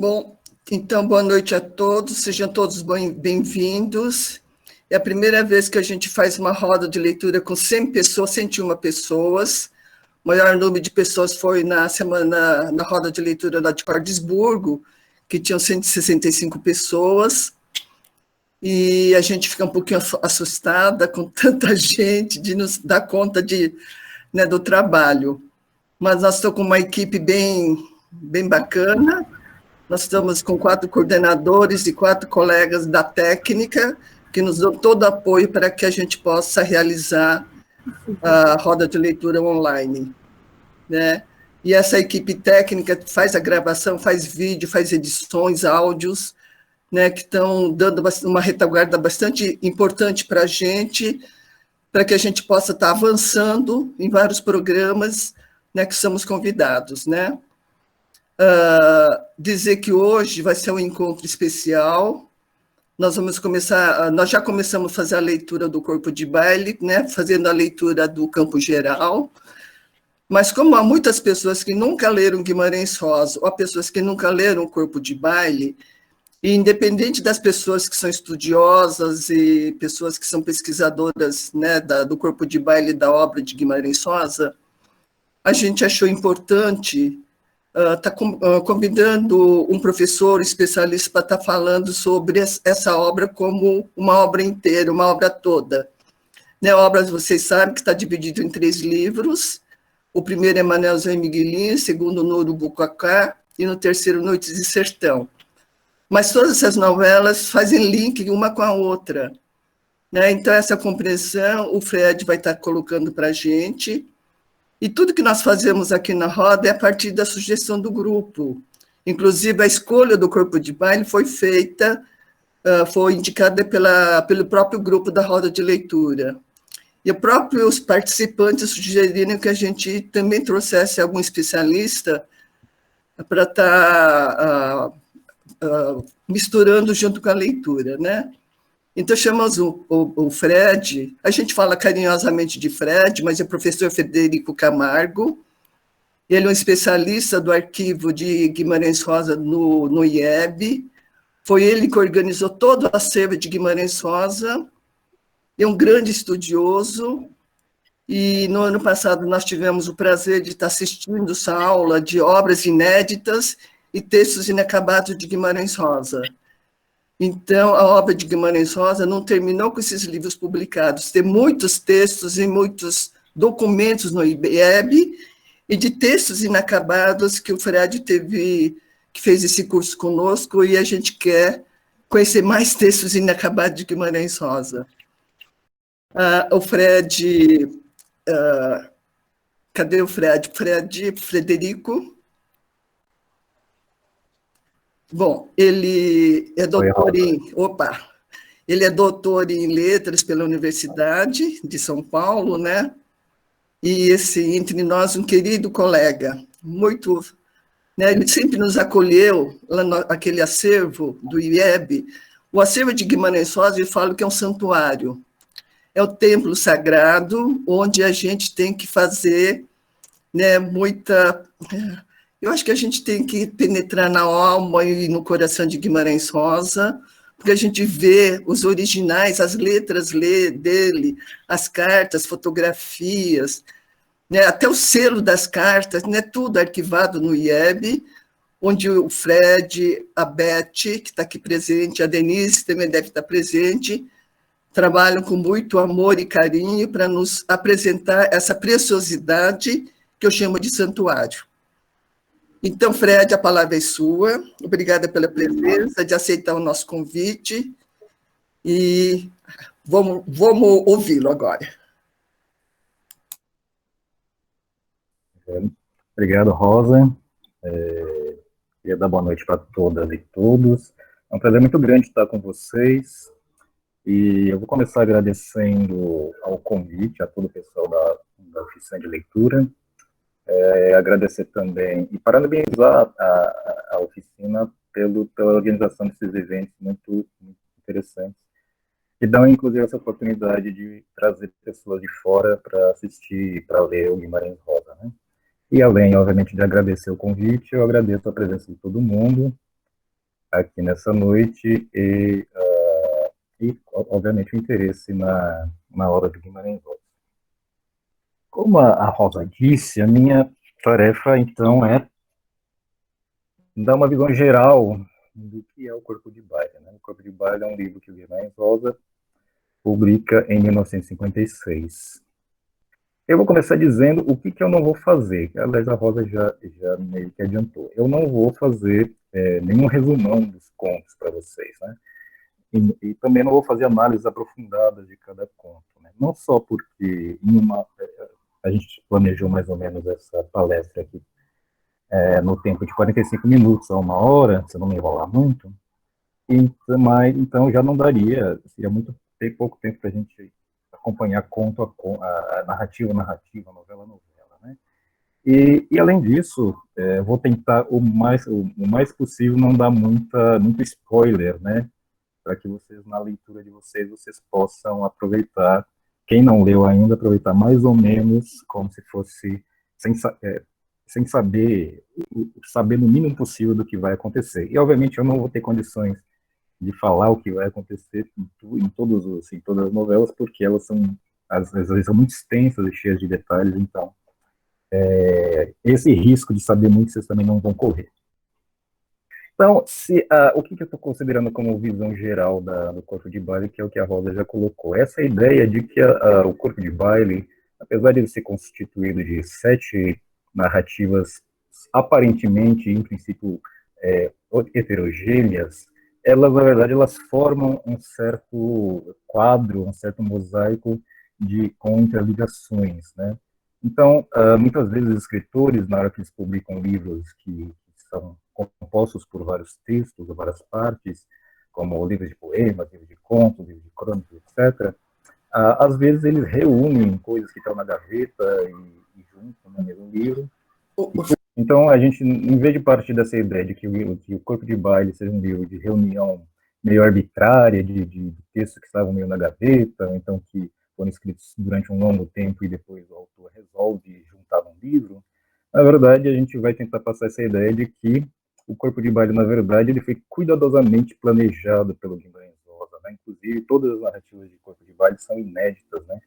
Bom, então, boa noite a todos, sejam todos bem-vindos. É a primeira vez que a gente faz uma roda de leitura com 100 pessoas, 101 pessoas. O maior número de pessoas foi na roda de leitura lá de Cordesburgo, que tinham 165 pessoas. E a gente fica um pouquinho assustada com tanta gente, de nos dar conta do trabalho. Mas nós estamos com uma equipe bem bacana. Nós estamos com 4 coordenadores e 4 colegas da técnica, que nos dão todo apoio para que a gente possa realizar a roda de leitura online, né? E essa equipe técnica faz a gravação, faz vídeo, faz edições, áudios, né, que estão dando uma retaguarda bastante importante para que a gente possa estar avançando em vários programas, né, que somos convidados, né? Dizer que hoje vai ser um encontro especial. Nós já começamos a fazer a leitura do corpo de baile, né, fazendo a leitura do campo geral, mas como há muitas pessoas que nunca leram Guimarães Rosa, ou há pessoas que nunca leram o corpo de baile, e independente das pessoas que são estudiosas e pessoas que são pesquisadoras, né, do corpo de baile da obra de Guimarães Rosa, a gente achou importante convidando um professor especialista para estar falando sobre essa obra como uma obra inteira, uma obra toda. Né, a obra, vocês sabem, que está dividida em 3 livros. O primeiro é Manelzão e Miguelinho, o segundo, No Urubucacá, e no terceiro, Noites de Sertão. Mas todas essas novelas fazem link uma com a outra, né? Então, essa compreensão o Fred vai estar colocando para a gente. E tudo que nós fazemos aqui na roda é a partir da sugestão do grupo. Inclusive, a escolha do corpo de baile foi indicada pelo próprio grupo da roda de leitura. E os próprios participantes sugeriram que a gente também trouxesse algum especialista para estar misturando junto com a leitura, né? Então, chamamos o Fred, a gente fala carinhosamente de Fred, mas é o professor Frederico Camargo. Ele é um especialista do arquivo de Guimarães Rosa no IEB. Foi ele que organizou todo o acervo de Guimarães Rosa. É um grande estudioso. E no ano passado nós tivemos o prazer de estar assistindo essa aula de obras inéditas e textos inacabados de Guimarães Rosa. Então, a obra de Guimarães Rosa não terminou com esses livros publicados. Tem muitos textos e muitos documentos no IEB e de textos inacabados que o Fred que fez esse curso conosco, e a gente quer conhecer mais textos inacabados de Guimarães Rosa. O Fred... cadê o Fred? Frederico... Bom, ele é doutor ele é doutor em letras pela Universidade de São Paulo, né? E entre nós, um querido colega, muito, né? Ele sempre nos acolheu lá naquele acervo do IEB. O acervo de Guimarães Rosa, eu falo que é um santuário. É o templo sagrado onde a gente tem que fazer, né, eu acho que a gente tem que penetrar na alma e no coração de Guimarães Rosa, porque a gente vê os originais, as letras dele, as cartas, fotografias, né, até o selo das cartas, né, tudo arquivado no IEB, onde o Fred, a Beth, que está aqui presente, a Denise também deve estar presente, trabalham com muito amor e carinho para nos apresentar essa preciosidade que eu chamo de santuário. Então, Fred, a palavra é sua. Obrigada pela presença, de aceitar o nosso convite. E vamos ouvi-lo agora. Obrigado, Rosa. Queria dar boa noite para todas e todos. É um prazer muito grande estar com vocês. E eu vou começar agradecendo ao convite a todo o pessoal da oficina de leitura. Agradecer também e parabenizar a oficina pela organização desses eventos muito interessantes, que dão, inclusive, essa oportunidade de trazer pessoas de fora para assistir, para ler o Guimarães Rosa, né? E além, obviamente, de agradecer o convite, eu agradeço a presença de todo mundo aqui nessa noite e obviamente, o interesse na obra de Guimarães Rosa. Como a Rosa disse, a minha tarefa, então, é dar uma visão geral do que é o Corpo de Baile. Né? O Corpo de Baile é um livro que o Guimarães Rosa publica em 1956. Eu vou começar dizendo o que eu não vou fazer, que aliás a Rosa já meio que adiantou. Eu não vou fazer nenhum resumão dos contos para vocês, né? E também não vou fazer análises aprofundadas de cada conto, né? Não só porque a gente planejou mais ou menos essa palestra aqui no tempo de 45 minutos a 1 hora, se eu não me enrolar muito, então já não daria, seria pouco tempo para a gente acompanhar conto a narrativa, novela, né? E além disso, vou tentar o mais possível não dar muito spoiler, né? Para que vocês, na leitura de vocês possam aproveitar, quem não leu ainda, aproveitar mais ou menos como se fosse, sem saber no mínimo possível do que vai acontecer. E, obviamente, eu não vou ter condições de falar o que vai acontecer em todas as novelas, porque elas às vezes são muito extensas e cheias de detalhes, então esse risco de saber muito vocês também não vão correr. Então, o que eu estou considerando como visão geral do Corpo de Baile, que é o que a Rosa já colocou, essa ideia de que o Corpo de Baile, apesar de ele ser constituído de 7 narrativas aparentemente, em princípio, heterogêneas, elas, na verdade, elas formam um certo quadro, um certo mosaico com interligações, né? Então, muitas vezes os escritores, na hora que eles publicam livros que são compostos por vários textos, ou várias partes, como livros de poemas, livros de contos, livros de crônicas, etc., às vezes eles reúnem coisas que estão na gaveta e juntam no mesmo livro. Então, a gente, em vez de partir dessa ideia de que o Corpo de Baile seja um livro de reunião meio arbitrária, de textos que estavam meio na gaveta, ou então que foram escritos durante um longo tempo e depois o autor resolve juntar num livro, na verdade, a gente vai tentar passar essa ideia de que o Corpo de Baile, na verdade, ele foi cuidadosamente planejado pelo Guimarães Rosa, né? Inclusive, todas as narrativas de Corpo de Baile são inéditas, né?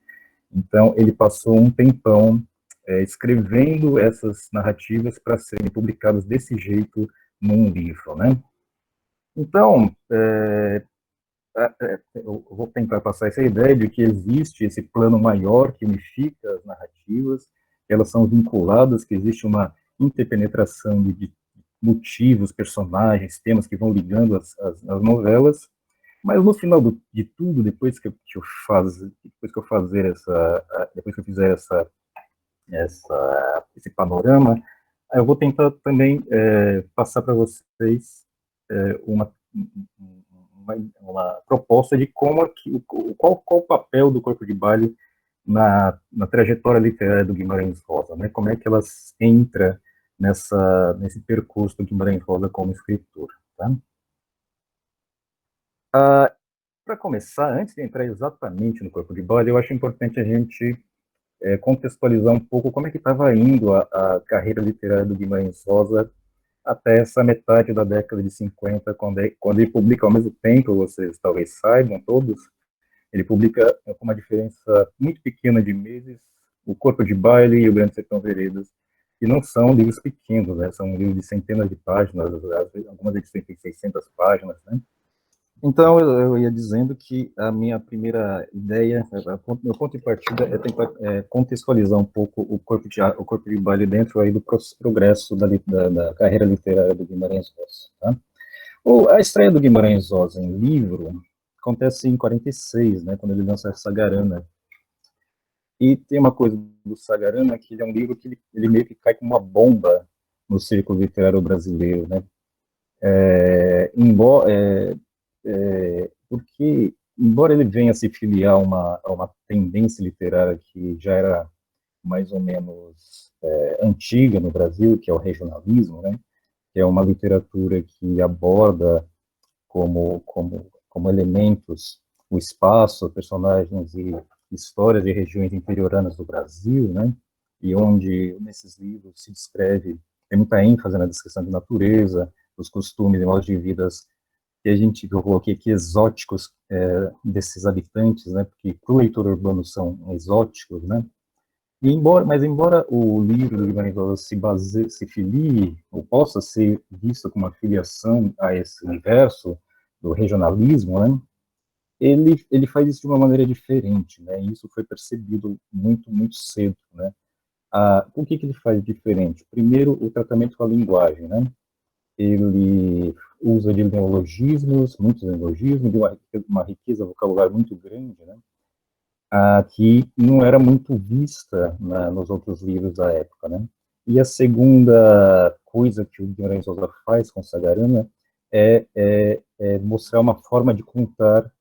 Então, ele passou um tempão escrevendo essas narrativas para serem publicadas desse jeito num livro, né? Então, eu vou tentar passar essa ideia de que existe esse plano maior que unifica as narrativas, que elas são vinculadas, que existe uma interpenetração de motivos, personagens, temas que vão ligando as novelas, mas no final de tudo, depois que eu fizer esse panorama, eu vou tentar também passar para vocês uma proposta de qual o papel do Corpo de Baile na trajetória literária do Guimarães Rosa, né? Como é que elas entra nesse percurso do Guimarães Rosa como escritor, tá? Para começar, antes de entrar exatamente no Corpo de Baile, eu acho importante a gente contextualizar um pouco como é que estava indo a carreira literária do Guimarães Rosa até essa metade da década de 50, quando ele publica ao mesmo tempo, vocês talvez saibam todos, ele publica com uma diferença muito pequena de meses, O Corpo de Baile e O Grande Sertão Veredas, que não são livros pequenos, né? São livros de centenas de páginas, algumas edições têm 600 páginas, né? Então, eu ia dizendo que a minha primeira ideia, meu ponto de partida é tentar contextualizar um pouco o Corpo de Baile dentro aí do progresso da carreira literária do Guimarães Rosa. Tá? A estreia do Guimarães Rosa em livro acontece em 46, né, quando ele lança Sagarana. E tem uma coisa do Sagarana, que ele é um livro que ele meio que cai como uma bomba no círculo literário brasileiro, né? Porque, embora ele venha se filiar a uma tendência literária que já era mais ou menos antiga no Brasil, que é o regionalismo, né? Que é uma literatura que aborda como elementos o espaço, personagens e histórias de regiões interioranas do Brasil, né? E onde, nesses livros, se descreve, tem muita ênfase na descrição de natureza, dos costumes e modos de vida que eu coloquei aqui, exóticos, desses habitantes, né, porque para o leitor urbano são exóticos, né, mas embora o livro do Guimarães Rosa se filie, ou possa ser visto como uma filiação a esse universo do regionalismo, né, ele faz isso de uma maneira diferente, né, e isso foi percebido muito, muito cedo, né. O que ele faz diferente? Primeiro, o tratamento com a linguagem, né, ele usa de neologismos, muitos neologismos, de uma riqueza vocabular muito grande, né, que não era muito vista nos outros livros da época, né. E a segunda coisa que o Guimarães Rosa faz com Sagarana é mostrar uma forma de contar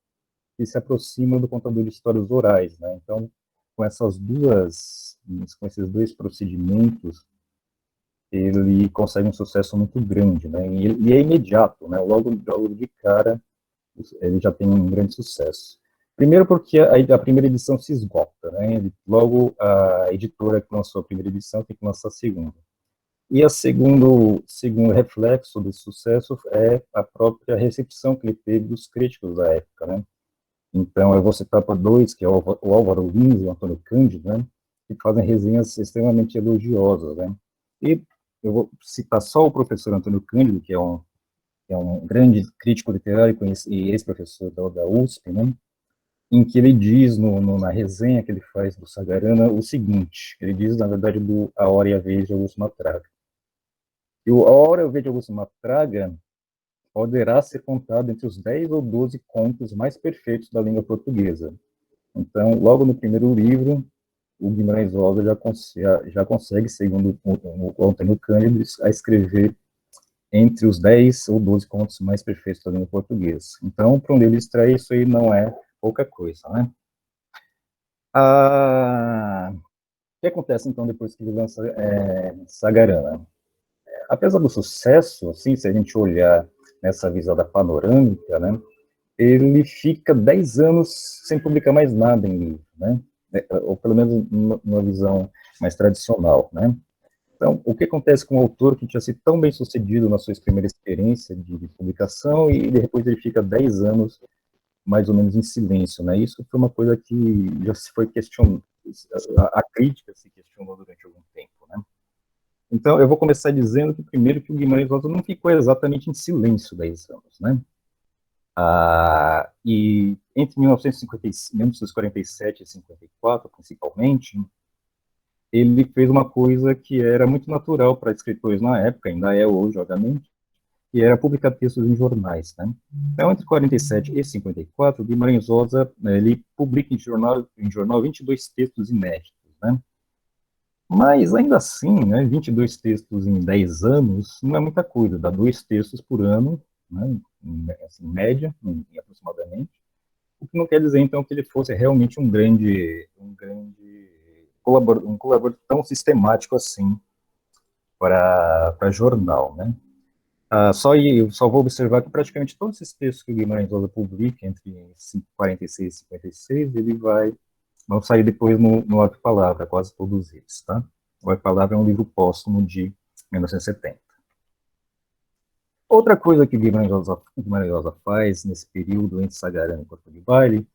que se aproxima do contador de histórias orais, né. Então, com esses dois procedimentos, ele consegue um sucesso muito grande, né, e é imediato, né, logo de cara, ele já tem um grande sucesso. Primeiro porque a primeira edição se esgota, né, logo a editora que lançou a primeira edição tem que lançar a segunda. E o segundo reflexo desse sucesso é a própria recepção que ele teve dos críticos da época, né. Então, eu vou citar para dois, que é o Álvaro Lins e o Antônio Cândido, né, que fazem resenhas extremamente elogiosas, né. E eu vou citar só o professor Antônio Cândido, que é um grande crítico literário e ex-professor da USP, né, em que ele diz, na resenha que ele faz do Sagarana, o seguinte, ele diz, na verdade, do A Hora e a Vez de Augusto Matraga. E A Hora e a Vez de Augusto Matraga poderá ser contado entre os 10 ou 12 contos mais perfeitos da língua portuguesa. Então, logo no primeiro livro, o Guimarães Rosa já consegue, segundo o Antônio Cândido, a escrever entre os 10 ou 12 contos mais perfeitos da língua portuguesa. Então, para um livro estreia, isso aí não é pouca coisa, né? O que acontece, então, depois que ele lança Sagarana? Apesar do sucesso, assim, se a gente olhar nessa visão da panorâmica, né, ele fica 10 anos sem publicar mais nada em livro, né? Ou pelo menos numa visão mais tradicional, né? Então, o que acontece com um autor que tinha sido tão bem sucedido na sua primeira experiência de publicação e depois ele fica 10 anos mais ou menos em silêncio, né? Isso foi uma coisa que já se foi questionado, a crítica se questionou durante algum tempo, né? Então, eu vou começar dizendo que primeiro que o Guimarães Rosa não ficou exatamente em silêncio 10 anos, né? E entre 1947 e 54, principalmente, ele fez uma coisa que era muito natural para escritores na época, ainda é hoje, obviamente, que era publicar textos em jornais, né? Então, entre 47 e 54, Guimarães Rosa, ele publica em jornal 22 textos inéditos, né? Mas, ainda assim, né, 22 textos em 10 anos não é muita coisa, dá 2 textos por ano, né, assim, em média, aproximadamente, o que não quer dizer, então, que ele fosse realmente um grande colaborador tão sistemático assim para jornal, né? Eu só vou observar que praticamente todos esses textos que o Guimarães Rosa publica entre 46 e 56, vão sair depois no Ave Palavra, quase todos eles, tá? O Ave Palavra é um livro póstumo de 1970. Outra coisa que o Guimarães Rosa faz nesse período entre Sagarana e Corpo de Baile,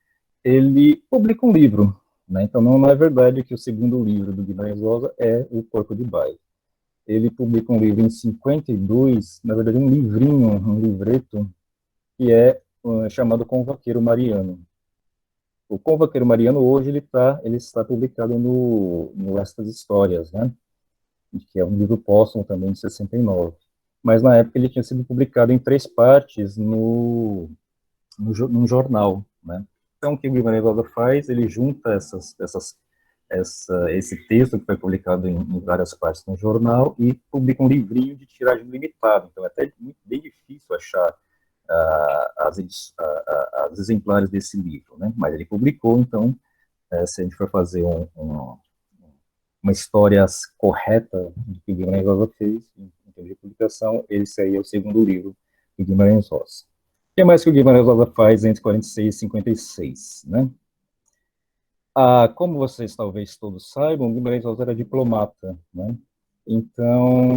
ele publica um livro, né? Então não é verdade que o segundo livro do Guimarães Rosa é o Corpo de Baile. Ele publica um livro em 52, na verdade um livrinho, um livreto, que é chamado Convaqueiro Mariano. O Convaqueiro Mariano hoje ele está publicado no Estas Histórias, né? Que é um livro póstumo também de 69. Mas na época ele tinha sido publicado em 3 partes num jornal, né? Então o que o Guimarães Rosa faz? Ele junta esse texto que foi publicado em várias partes no jornal e publica um livrinho de tiragem limitada. Então é até bem difícil achar as exemplares desse livro, né? Mas ele publicou, então, se a gente for fazer uma história correta do que Guimarães Rosa fez em termos de publicação, esse aí é o segundo livro de Guimarães Rosa. O que mais que o Guimarães Rosa faz entre 46 e 56, né? Como vocês talvez todos saibam, Guimarães Rosa era diplomata, né? Então,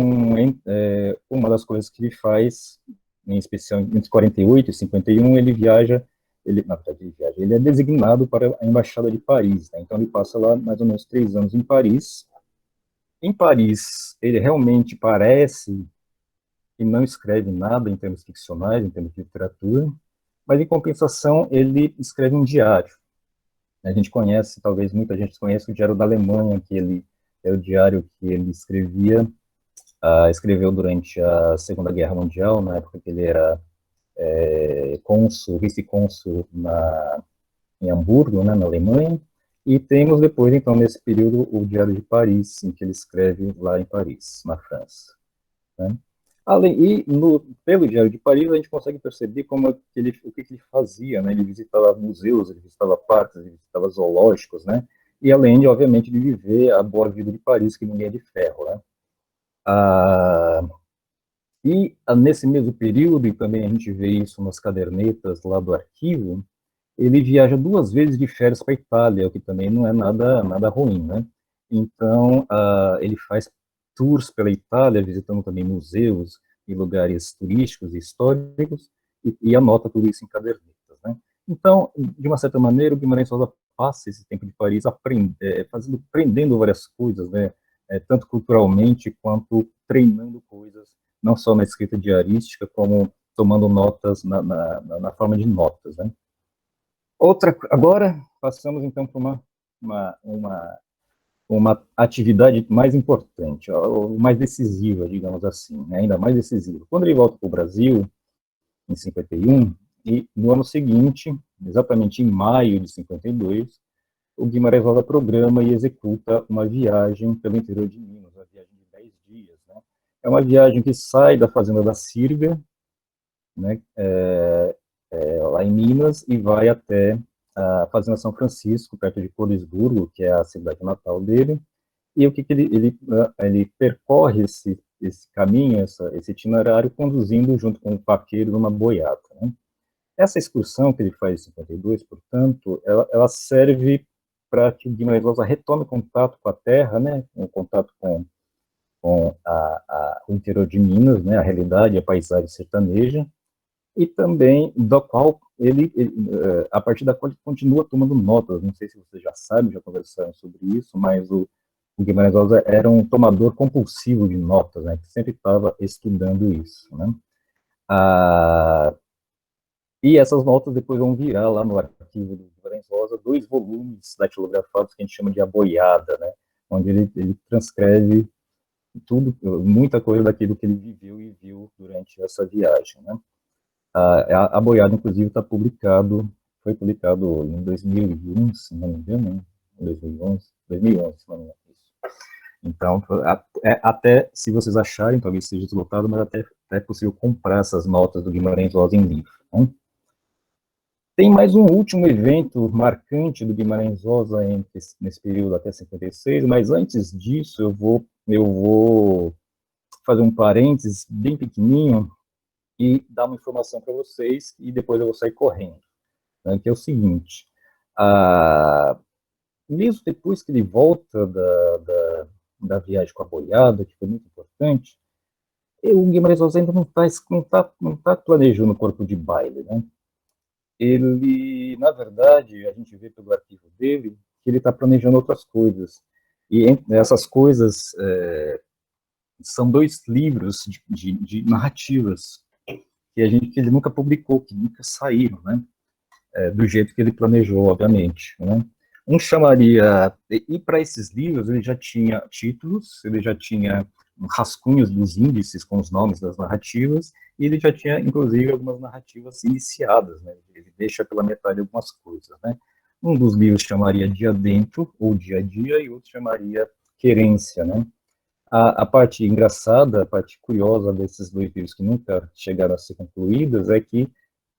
uma das coisas que ele faz em especial entre 48 e 51, ele viaja, na verdade, ele é designado para a Embaixada de Paris, né? Então ele passa lá mais ou menos 3 anos em Paris. Em Paris, ele realmente parece que não escreve nada em termos ficcionais, em termos de literatura, mas em compensação ele escreve um diário. A gente conhece, talvez muita gente conheça o Diário da Alemanha, que ele é o diário que ele escreveu durante a Segunda Guerra Mundial, na época que ele era vice-cônsul em Hamburgo, né, na Alemanha, e temos depois, então, nesse período, o Diário de Paris, em que ele escreve lá em Paris, na França. Né? Pelo Diário de Paris, a gente consegue perceber o que ele fazia, né? Ele visitava museus, ele visitava parques, ele visitava zoológicos, né? E além, de, obviamente, de viver a boa vida de Paris, que ninguém é de ferro, né? Nesse mesmo período, e também a gente vê isso nas cadernetas lá do arquivo, ele viaja 2 vezes de férias para a Itália, o que também não é nada ruim, né? Então, ele faz tours pela Itália, visitando também museus e lugares turísticos e históricos, e anota tudo isso em cadernetas, né? Então, de uma certa maneira, o Guimarães Rosa passa esse tempo de Paris aprendendo várias coisas, né? Tanto culturalmente quanto treinando coisas, não só na escrita diarística, como tomando notas na forma de notas, né? Agora, passamos então para uma atividade mais importante, mais decisiva, digamos assim, né? Ainda mais decisiva. Quando ele volta para o Brasil, em 51, e no ano seguinte, exatamente em maio de 52, o Guimarães Rosa programa e executa uma viagem pelo interior de Minas, uma viagem de 10 dias. Né? É uma viagem que sai da fazenda da Sirga, né, lá em Minas, e vai até a fazenda São Francisco, perto de Corisburgo, que é a cidade natal dele, e o que ele percorre esse caminho, esse itinerário, conduzindo junto com o vaqueiro numa boiada. Né? Essa excursão que ele faz em 52, portanto, ela serve para que o Guimarães Rosa retome contato com a terra, né, um contato com o interior de Minas, né, a realidade, a paisagem sertaneja, e também da qual a partir da qual ele continua tomando notas. Não sei se vocês já sabem, já conversaram sobre isso, mas o Guimarães Rosa era um tomador compulsivo de notas, né, que sempre estava estudando isso, né. E essas notas depois vão virar lá no arquivo do Guimarães Rosa 2 volumes datilografados que a gente chama de A Boiada, né, onde ele transcreve tudo, muita coisa daquilo que ele viveu e viu durante essa viagem, né. A Boiada, inclusive, foi publicado em 2001, se não me engano, em 2011, se não me engano. Então, até, se vocês acharem, talvez seja esgotado, mas até é possível comprar essas notas do Guimarães Rosa em livro. Né? Tem mais um último evento marcante do Guimarães Rosa nesse período até 56, mas antes disso eu vou fazer um parênteses bem pequenininho e dar uma informação para vocês, e depois eu vou sair correndo, né, que é o seguinte, mesmo depois que ele volta da viagem com a boiada, que foi muito importante, o Guimarães Rosa ainda não tá planejando o corpo de baile, né? Ele, na verdade, a gente vê pelo arquivo dele, que ele está planejando outras coisas, e essas coisas são 2 livros de narrativas, que ele nunca publicou, que nunca saíram, né? Do jeito que ele planejou, obviamente, né? E para esses livros ele já tinha títulos, ele já tinha rascunhos dos índices com os nomes das narrativas, e ele já tinha, inclusive, algumas narrativas iniciadas, né? Ele deixa pela metade algumas coisas, né? Um dos livros chamaria Dia Dentro, ou Dia a Dia, e outro chamaria Querência, né? A parte engraçada, a parte curiosa desses 2 livros que nunca chegaram a ser concluídas é que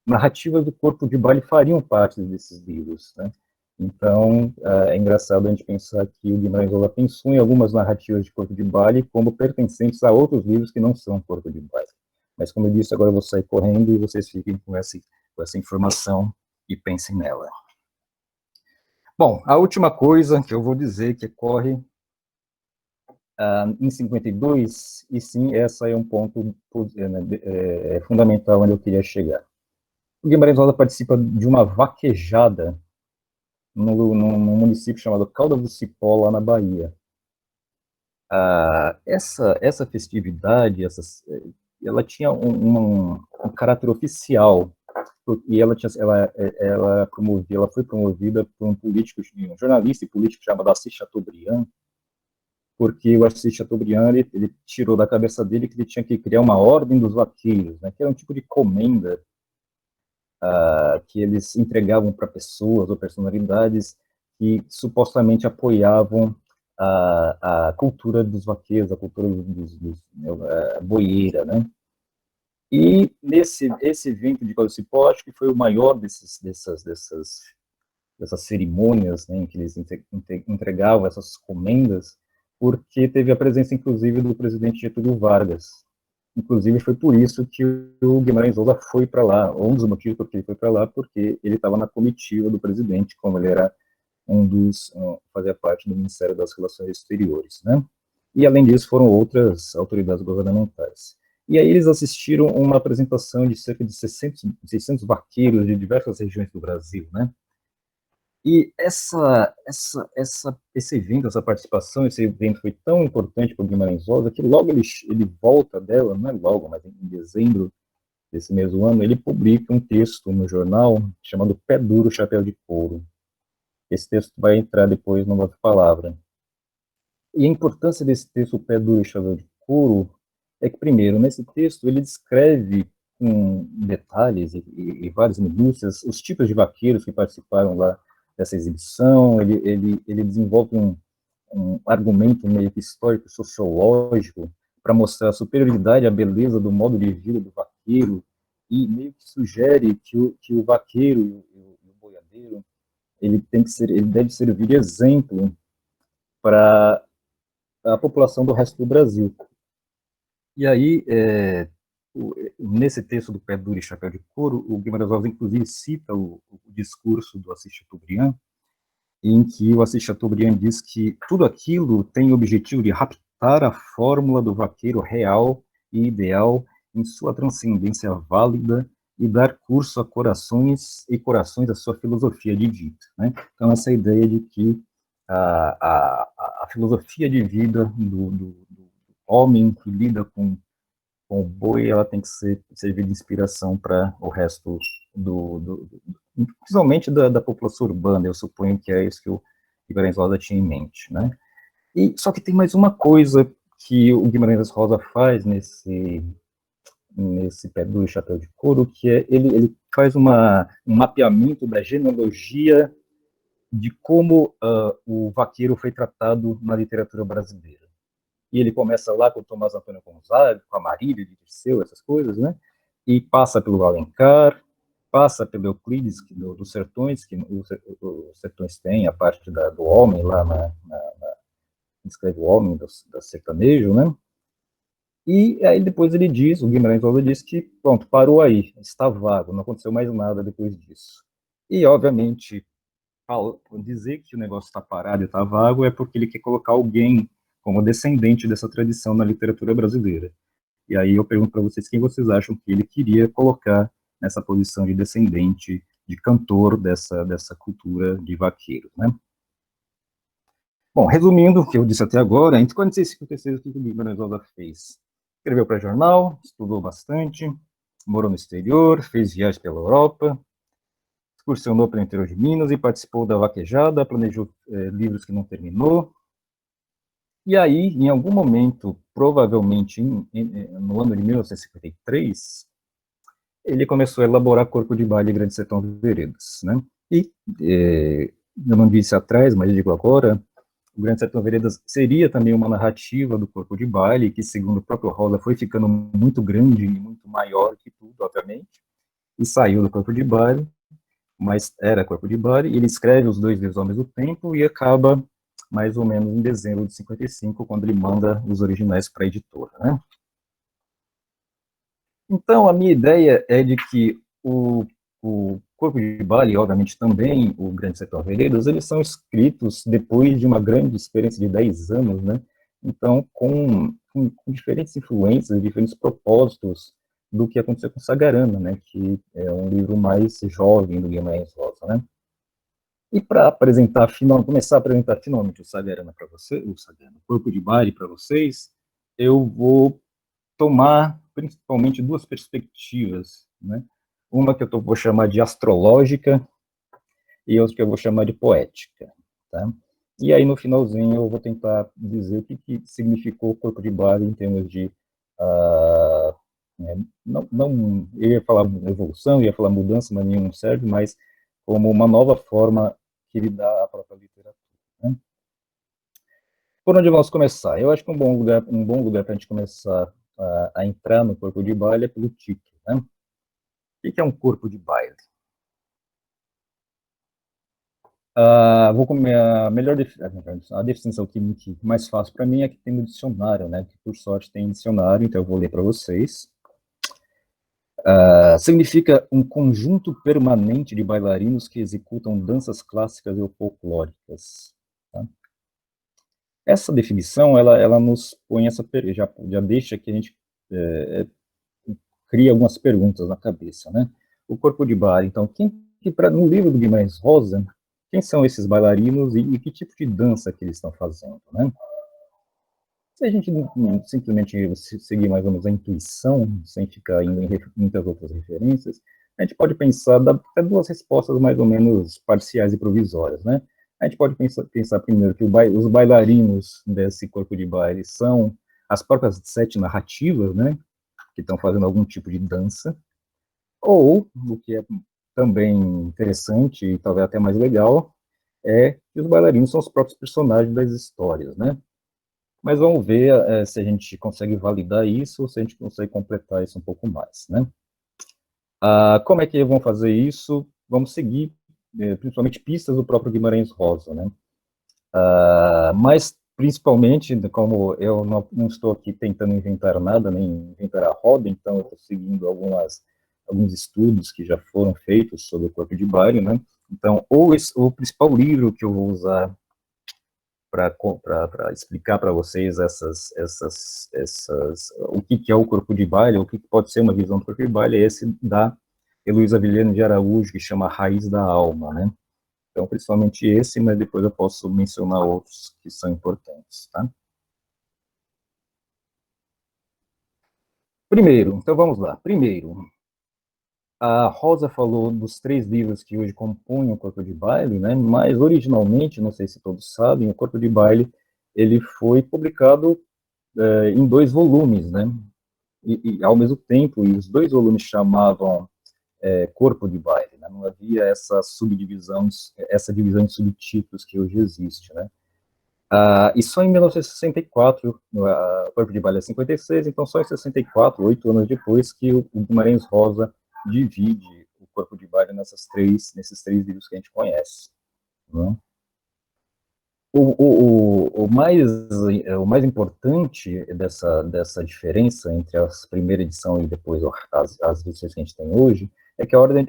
narrativas do corpo de baile fariam parte desses livros, né? Então, é engraçado a gente pensar que o Guimarães Rosa pensou em algumas narrativas de corpo de baile como pertencentes a outros livros que não são corpo de baile. Mas, como eu disse, agora eu vou sair correndo e vocês fiquem com essa informação e pensem nela. Bom, a última coisa que eu vou dizer que corre em 52, e sim, essa é um ponto fundamental onde eu queria chegar. O Guimarães Rosa participa de uma vaquejada num município chamado Caldas do Cipó, lá na Bahia. Essa festividade, ela tinha um caráter oficial, e ela foi promovida por um político, um jornalista e político chamado Assis Chateaubriand, porque o Assis Chateaubriand ele tirou da cabeça dele que ele tinha que criar uma ordem dos vaqueiros, né, que era um tipo de comenda que eles entregavam para pessoas ou personalidades que supostamente apoiavam a cultura dos vaqueiros, a cultura boieira, né? E esse evento de Cipó, acho que foi o maior dessas cerimônias, né, em que eles entregavam essas comendas, porque teve a presença, inclusive, do presidente Getúlio Vargas. Inclusive, foi por isso que o Guimarães Rosa foi para lá. Um dos motivos por que ele foi para lá, porque ele estava na comitiva do presidente, como ele era fazia parte do Ministério das Relações Exteriores, né? E, além disso, foram outras autoridades governamentais. E aí eles assistiram uma apresentação de cerca de 600 vaqueiros de diversas regiões do Brasil, né? E esse evento, essa participação, esse evento foi tão importante para o Guimarães Rosa que logo ele volta dela, não é logo, mas em dezembro desse mesmo ano, ele publica um texto no jornal chamado Pé Duro, Chapéu de Couro. Esse texto vai entrar depois numa outra palavra. E a importância desse texto, Pé Duro, Chapéu de Couro, é que, primeiro, nesse texto ele descreve com detalhes e várias minúcias os tipos de vaqueiros que participaram lá dessa exibição. Ele desenvolve um argumento meio que histórico, sociológico, para mostrar a superioridade, a beleza do modo de vida do vaqueiro, e meio que sugere que o vaqueiro e o boiadeiro ele deve servir de exemplo para a população do resto do Brasil. E aí, nesse texto do Pé Duro e Chapéu de Couro, o Guimarães Rosa, inclusive, cita o discurso do Assis Chateaubriand, em que o Assis Chateaubriand diz que tudo aquilo tem o objetivo de raptar a fórmula do vaqueiro real e ideal em sua transcendência válida e dar curso a corações e corações à sua filosofia de vida, né? Então, essa ideia de que a filosofia de vida do homem que lida com o boi, ela tem que servir de inspiração para o resto principalmente da população urbana. Eu suponho que é isso que o Guimarães Rosa tinha em mente, né? E só que tem mais uma coisa que o Guimarães Rosa faz nesse Pé Duro e Chapéu de Couro, que é ele faz um mapeamento da genealogia de como o vaqueiro foi tratado na literatura brasileira. E ele começa lá com o Tomás Antônio Gonzaga, com a Marília de Dirceu, essas coisas, né? E passa pelo Alencar, passa pelo Euclides dos Sertões, que os Sertões tem a parte do homem lá, escreve o homem do sertanejo, né? E aí depois ele diz, o Guimarães Rosa diz que, pronto, parou aí, está vago, não aconteceu mais nada depois disso. E, obviamente, dizer que o negócio está parado e está vago é porque ele quer colocar alguém como descendente dessa tradição na literatura brasileira. E aí eu pergunto para vocês quem vocês acham que ele queria colocar nessa posição de descendente, de cantor dessa cultura de vaqueiro, né? Bom, resumindo o que eu disse até agora, entre 46 e 56, o que o Guimarães Rosa fez? Escreveu para jornal, estudou bastante, morou no exterior, fez viagens pela Europa, excursionou pelo interior de Minas e participou da vaquejada, planejou livros que não terminou. E aí, em algum momento, provavelmente no ano de 1953, ele começou a elaborar Corpo de Baile Grande Sertão Veredas, né? E eu não disse atrás, mas digo agora, o Grande Sertão Veredas seria também uma narrativa do Corpo de Baile, que, segundo o próprio Rosa, foi ficando muito grande e muito maior que tudo, obviamente, e saiu do Corpo de Baile, mas era Corpo de Baile, e ele escreve os dois livros ao mesmo tempo e acaba mais ou menos em dezembro de 55, quando ele manda os originais para a editora, né? Então, a minha ideia é de que o Corpo de Baile, e obviamente também o Grande Sertão Veredas, eles são escritos depois de uma grande experiência de 10 anos, né, Então, com diferentes influências, diferentes propósitos do que aconteceu com Sagarana, né, que é um livro mais jovem do Guimarães Rosa, né. E para começar a apresentar finalmente o Sagarana para você, o Sagarana, o Corpo de Bari para vocês, eu vou tomar principalmente duas perspectivas, né? Uma que eu vou chamar de astrológica e outra que eu vou chamar de poética, tá? E aí no finalzinho eu vou tentar dizer o que significou o Corpo de Bari em termos de não, eu ia falar evolução, ia falar mudança, mas nenhum serve, mas como uma nova forma que ele dá à própria literatura, né? Por onde vamos começar? Eu acho que um bom lugar para a gente começar a entrar no corpo de baile é pelo título, né? O que é um corpo de baile? Vou comer a definição que mais fácil para mim é que tem no dicionário, né? Que por sorte tem dicionário, então eu vou ler para vocês. Significa um conjunto permanente de bailarinos que executam danças clássicas ou folclóricas. Tá? Essa definição, ela nos põe já deixa que a gente cria algumas perguntas na cabeça, né? O corpo de baile, então, no livro do Guimarães Rosa, quem são esses bailarinos e que tipo de dança que eles estão fazendo, né? Se a gente simplesmente seguir mais ou menos a intuição, sem ficar indo em muitas outras referências, a gente pode pensar, até duas respostas mais ou menos parciais e provisórias, né? A gente pode pensar primeiro que os bailarinos desse corpo de baile são as próprias 7 narrativas, né? Que estão fazendo algum tipo de dança, ou, o que é também interessante e talvez até mais legal, é que os bailarinos são os próprios personagens das histórias, né? Mas vamos ver se a gente consegue validar isso ou se a gente consegue completar isso um pouco mais, né? Como é que vão fazer isso? Vamos seguir, principalmente, pistas do próprio Guimarães Rosa, né? Mas, principalmente, como eu não estou aqui tentando inventar nada, nem inventar a roda, então eu estou seguindo alguns estudos que já foram feitos sobre o corpo de baile, né? Então, o principal livro que eu vou usar para explicar para vocês o que é o corpo de baile, o que pode ser uma visão do corpo de baile, é esse da Heloísa Vilhena de Araújo, que chama Raiz da Alma, né? Então, principalmente esse, mas depois eu posso mencionar outros que são importantes, tá? Primeiro, então vamos lá. Primeiro, a Rosa falou dos 3 livros que hoje compõem o Corpo de Baile, né? Mas originalmente, não sei se todos sabem, o Corpo de Baile ele foi publicado em 2 volumes, né? E ao mesmo tempo, e os 2 volumes chamavam Corpo de Baile, né? Não havia essa divisão de subtítulos que hoje existe, né? E só em 1964, o Corpo de Baile é 56, então só em 64, 8 anos depois, que o Guimarães Rosa divide o Corpo de Baile nesses 3 livros que a gente conhece, né? O mais importante dessa diferença entre a primeira edição e depois as edições que a gente tem hoje é que a ordem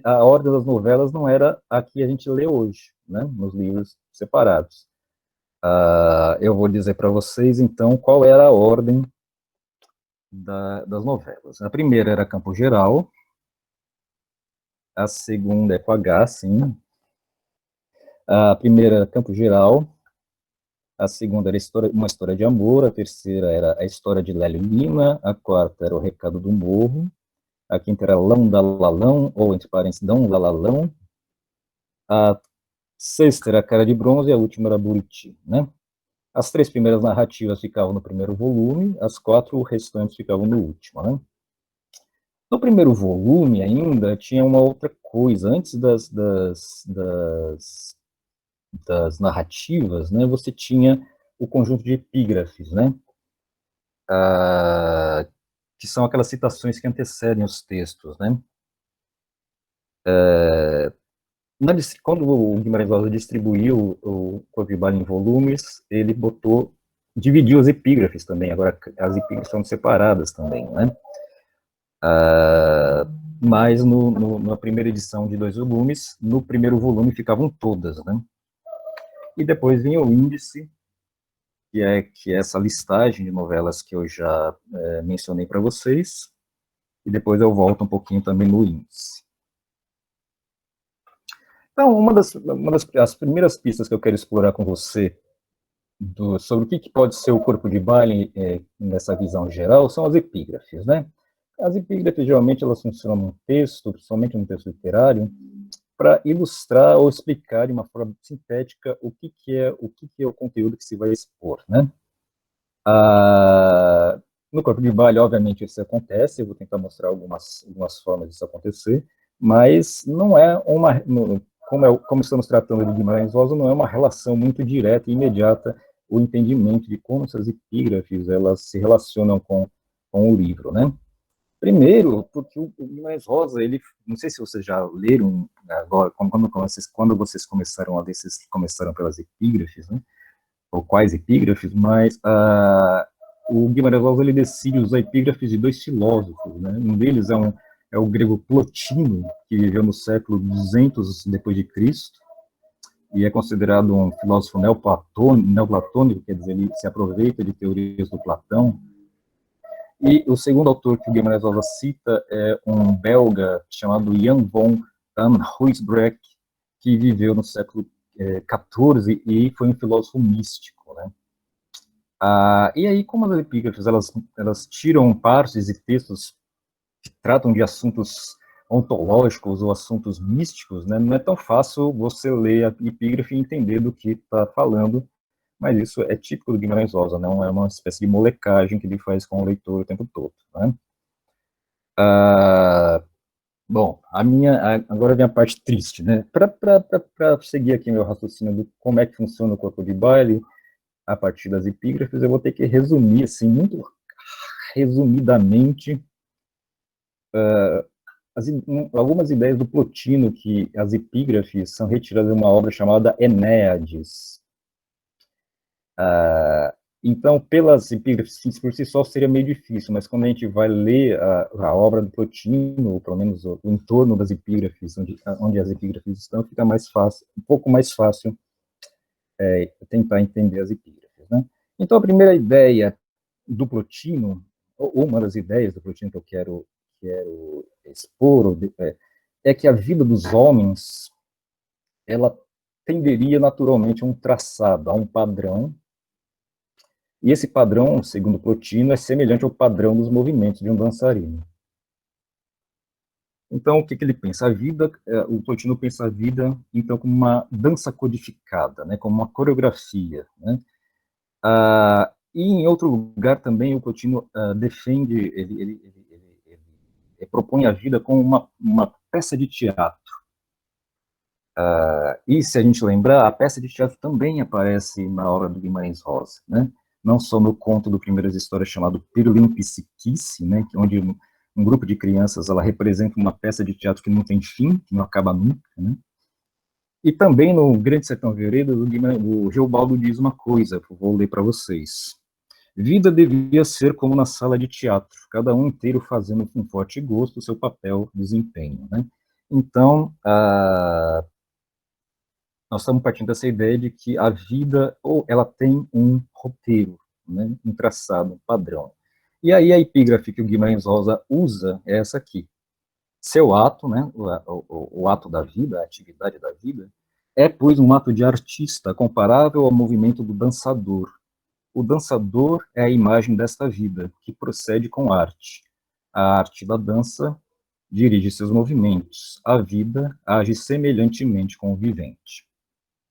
das novelas não era a que a gente lê hoje, né, nos livros separados. Eu vou dizer para vocês, então, qual era a ordem das novelas. A primeira era Campo Geral, a segunda é com H, sim. A primeira era Campo Geral, a segunda era uma história de amor, a terceira era a história de Lélio Lima, a quarta era o Recado do Morro, a quinta era Lão Dalalão, ou entre parênteses, Dão Dalalão, a sexta era Cara de Bronze e a última era Buriti, né? As 3 primeiras narrativas ficavam no primeiro volume, as 4 restantes ficavam no último, né? No primeiro volume ainda tinha uma outra coisa, antes das narrativas, né, você tinha o conjunto de epígrafes, né, que são aquelas citações que antecedem os textos, né. Quando o Guimarães Rosa distribuiu o Corpo de Baile em volumes, ele dividiu as epígrafes também, agora as epígrafes são separadas também, né. Mas na primeira edição de 2 volumes, no primeiro volume ficavam todas, né. E depois vinha o índice, que é essa listagem de novelas que eu já mencionei para vocês, e depois eu volto um pouquinho também no índice. Então, as primeiras pistas que eu quero explorar com você sobre o que pode ser o corpo de baile nessa visão geral são as epígrafes, né? As epígrafes, geralmente, elas funcionam num texto, principalmente num texto literário, para ilustrar ou explicar de uma forma sintética o que é o conteúdo que se vai expor, né? No corpo de baile, obviamente, isso acontece, eu vou tentar mostrar algumas formas disso acontecer, mas não é uma, como estamos tratando de Guimarães Rosa, não é uma relação muito direta e imediata o entendimento de como essas epígrafes elas se relacionam com o livro, né? Primeiro, porque o Guimarães Rosa, ele, não sei se vocês já leram agora, quando vocês começaram a ler, vocês começaram pelas epígrafes, né? Ou quais epígrafes, mas o Guimarães Rosa ele decide usar epígrafes de dois filósofos, né? Um deles é o grego Plotino, que viveu no século 200 depois de Cristo, e é considerado um filósofo neoplatônico, quer dizer, ele se aproveita de teorias do Platão. E o segundo autor que o Guimarães Rosa cita é um belga chamado Jan von Ruysbroeck, que viveu no século XIV e foi um filósofo místico, né? E aí, como as epígrafes elas tiram partes e textos que tratam de assuntos ontológicos ou assuntos místicos, né, não é tão fácil você ler a epígrafe e entender do que está falando, mas isso é típico do Guimarães Rosa, não é uma espécie de molecagem que ele faz com o leitor o tempo todo, né? Bom, agora vem a parte triste, né? Para seguir aqui meu raciocínio do como é que funciona o corpo de baile, a partir das epígrafes, eu vou ter que resumir, assim, muito resumidamente, algumas ideias do Plotino, que as epígrafes são retiradas de uma obra chamada Enéades. Então, pelas epígrafes por si só seria meio difícil, mas quando a gente vai ler a obra do Plotino, ou pelo menos o entorno das epígrafes, onde as epígrafes estão, fica mais fácil, um pouco mais fácil tentar entender as epígrafes, né? Então, a primeira ideia do Plotino, ou uma das ideias do Plotino que eu quero expor, é que a vida dos homens, ela tenderia naturalmente a um traçado, a um padrão, e esse padrão, segundo Plotino, é semelhante ao padrão dos movimentos de um dançarino. Então, o que ele pensa? O Plotino pensa a vida, então, como uma dança codificada, né, como uma coreografia, né? E em outro lugar também o Plotino defende, ele propõe a vida como uma peça de teatro. E se a gente lembrar, a peça de teatro também aparece na obra do Guimarães Rosa, né? Não só no conto do Primeiras Histórias chamado Pirlim Psiquice, né? onde um grupo de crianças ela representa uma peça de teatro que não tem fim, que não acaba nunca, né? E também no Grande Sertão Veredas, o Geobaldo diz uma coisa, vou ler para vocês. Vida devia ser como na sala de teatro, cada um inteiro fazendo com forte gosto o seu papel, desempenho, né? Então, nós estamos partindo dessa ideia de que a vida, ou ela tem um roteiro, né? Um traçado, um padrão. E aí a epígrafe que o Guimarães Rosa usa é essa aqui. Seu ato, né, o ato da vida, a atividade da vida, é, pois, um ato de artista comparável ao movimento do dançador. O dançador é a imagem desta vida, que procede com arte. A arte da dança dirige seus movimentos. A vida age semelhantemente com o vivente.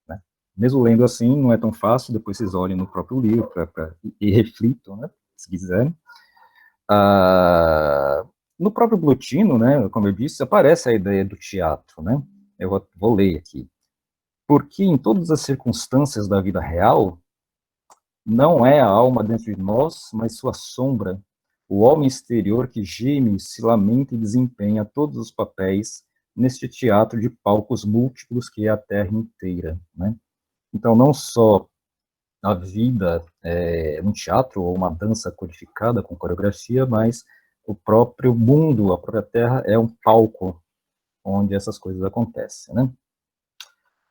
Né? Mesmo lendo assim, não é tão fácil, depois vocês olhem no próprio livro e reflitam, né, se quiserem. No próprio Plotino, né, como eu disse, aparece a ideia do teatro, né? Eu vou ler aqui. Porque em todas as circunstâncias da vida real, não é a alma dentro de nós, mas sua sombra, o homem exterior que geme, se lamenta e desempenha todos os papéis neste teatro de palcos múltiplos que é a Terra inteira, né? Então, não só a vida é um teatro ou uma dança codificada com coreografia, mas o próprio mundo, a própria Terra é um palco onde essas coisas acontecem, né?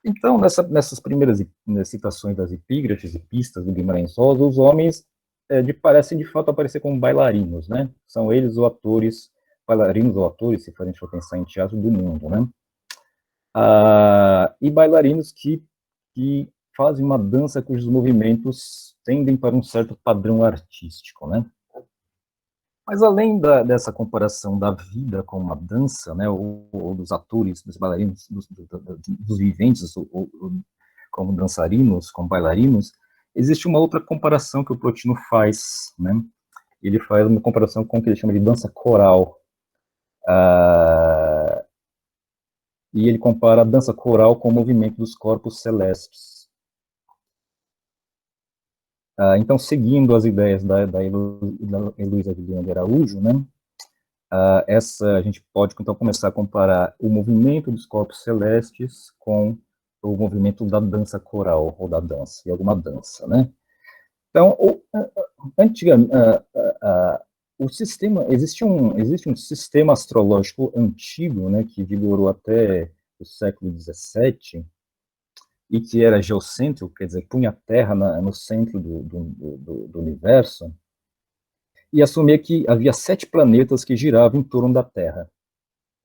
Então, nessas primeiras citações das epígrafes e pistas do Guimarães Rosa, os homens parecem de fato aparecer como bailarinos, né? São eles os atores, bailarinos ou atores, se a gente for pensar em teatro do mundo, né? E bailarinos que fazem uma dança cujos movimentos tendem para um certo padrão artístico, né? Mas além dessa comparação da vida com uma dança, né, ou dos atores, dos bailarinos, dos viventes, como dançarinos, como bailarinos, existe uma outra comparação que o Plotino faz, né? Ele faz uma comparação com o que ele chama de dança coral. E ele compara a dança coral com o movimento dos corpos celestes. Então, seguindo as ideias da Heloísa Viviane de Araújo, né, a gente pode então começar a comparar o movimento dos corpos celestes com o movimento da dança coral, ou da dança, e alguma dança, né? Então, existe um sistema astrológico antigo, né, que vigorou até o século XVII, e que era geocêntrico, quer dizer, punha a Terra no centro do universo, e assumia que havia 7 planetas que giravam em torno da Terra.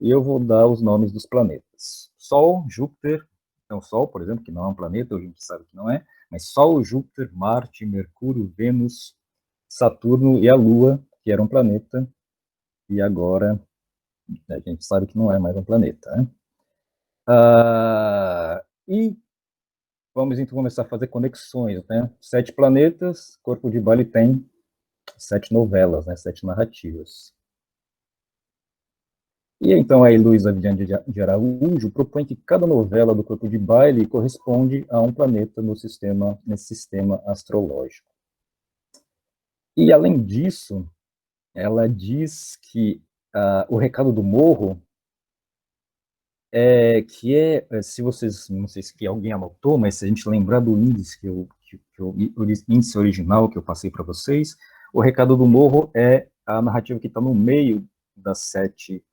E eu vou dar os nomes dos planetas. Sol, Júpiter, então Sol, por exemplo, que não é um planeta, a gente sabe que não é, mas Sol, Júpiter, Marte, Mercúrio, Vênus, Saturno e a Lua, que era um planeta, e agora a gente sabe que não é mais um planeta, né? E vamos então começar a fazer conexões, né? 7 planetas, Corpo de Baile tem 7 novelas, né? 7 narrativas. E então a Heloísa Viviane de Araújo propõe que cada novela do Corpo de Baile corresponde a um planeta nesse sistema astrológico. E além disso, ela diz que o recado do morro se vocês, não sei se alguém anotou, mas se a gente lembrar do índice o índice original que eu passei para vocês, o recado do morro é a narrativa que está no meio das 7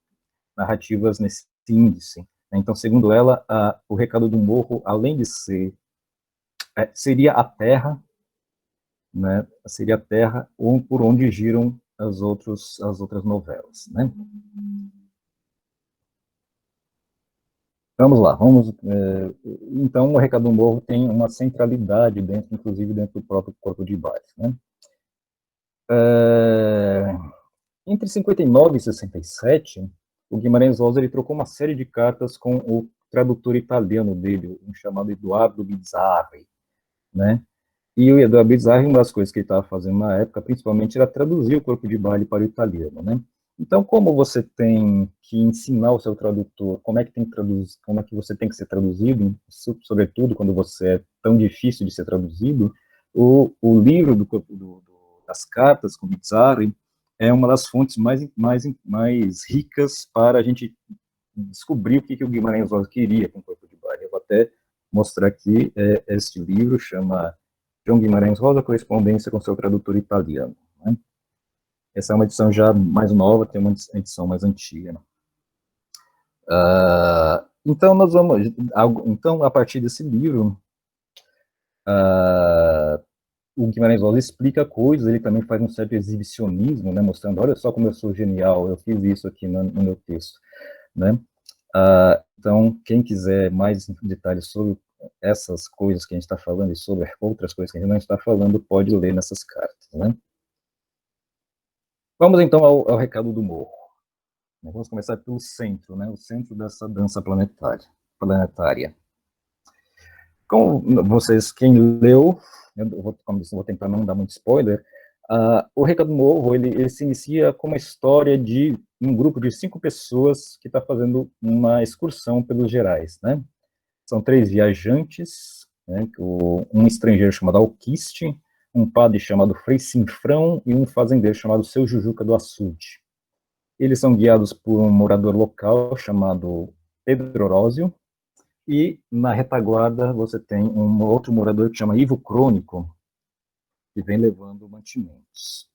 narrativas nesse índice. Então, segundo ela, o recado do morro, além de seria a Terra, né? Seria a Terra por onde giram as outras novelas, né? Vamos lá, então o recado do morro tem uma centralidade inclusive dentro do próprio Corpo de Baile, né? Entre 59 e 67, o Guimarães Rosa ele trocou uma série de cartas com o tradutor italiano dele, um chamado Eduardo Bizzarri, né? E o Eduardo Bizzarri, uma das coisas que ele estava fazendo na época, principalmente, era traduzir o Corpo de Baile para o italiano, né? Então, como você tem que ensinar o seu tradutor como é que você tem que ser traduzido, sobretudo quando você é tão difícil de ser traduzido, o livro das cartas com Bizzarri é uma das fontes mais ricas para a gente descobrir o que o Guimarães Rosa queria com o Corpo de Baile. Eu vou até mostrar aqui este livro, chama João Guimarães Rosa, Correspondência com seu tradutor italiano, né? Essa é uma edição já mais nova, tem uma edição mais antiga. Então, a partir desse livro, o Guimarães Rosa explica coisas, ele também faz um certo exibicionismo, né, mostrando, olha só como eu sou genial, eu fiz isso aqui no meu texto, né? Então, quem quiser mais detalhes sobre essas coisas que a gente está falando e sobre outras coisas que a gente não está falando, pode ler nessas cartas, né? Vamos então ao recado do morro. Vamos começar pelo centro, né? O centro dessa dança planetária. Como quem leu, como disse, vou tentar não dar muito spoiler, o Recado do Morro, ele se inicia com uma história de um grupo de 5 pessoas que está fazendo uma excursão pelos Gerais, né? São 3 viajantes, né? Um estrangeiro chamado Alquiste, um padre chamado Frei Sinfrão e um fazendeiro chamado Seu Jujuca do Açude. Eles são guiados por um morador local chamado Pedro Orósio, e na retaguarda você tem um outro morador que chama Ivo Crônico, que vem levando mantimentos.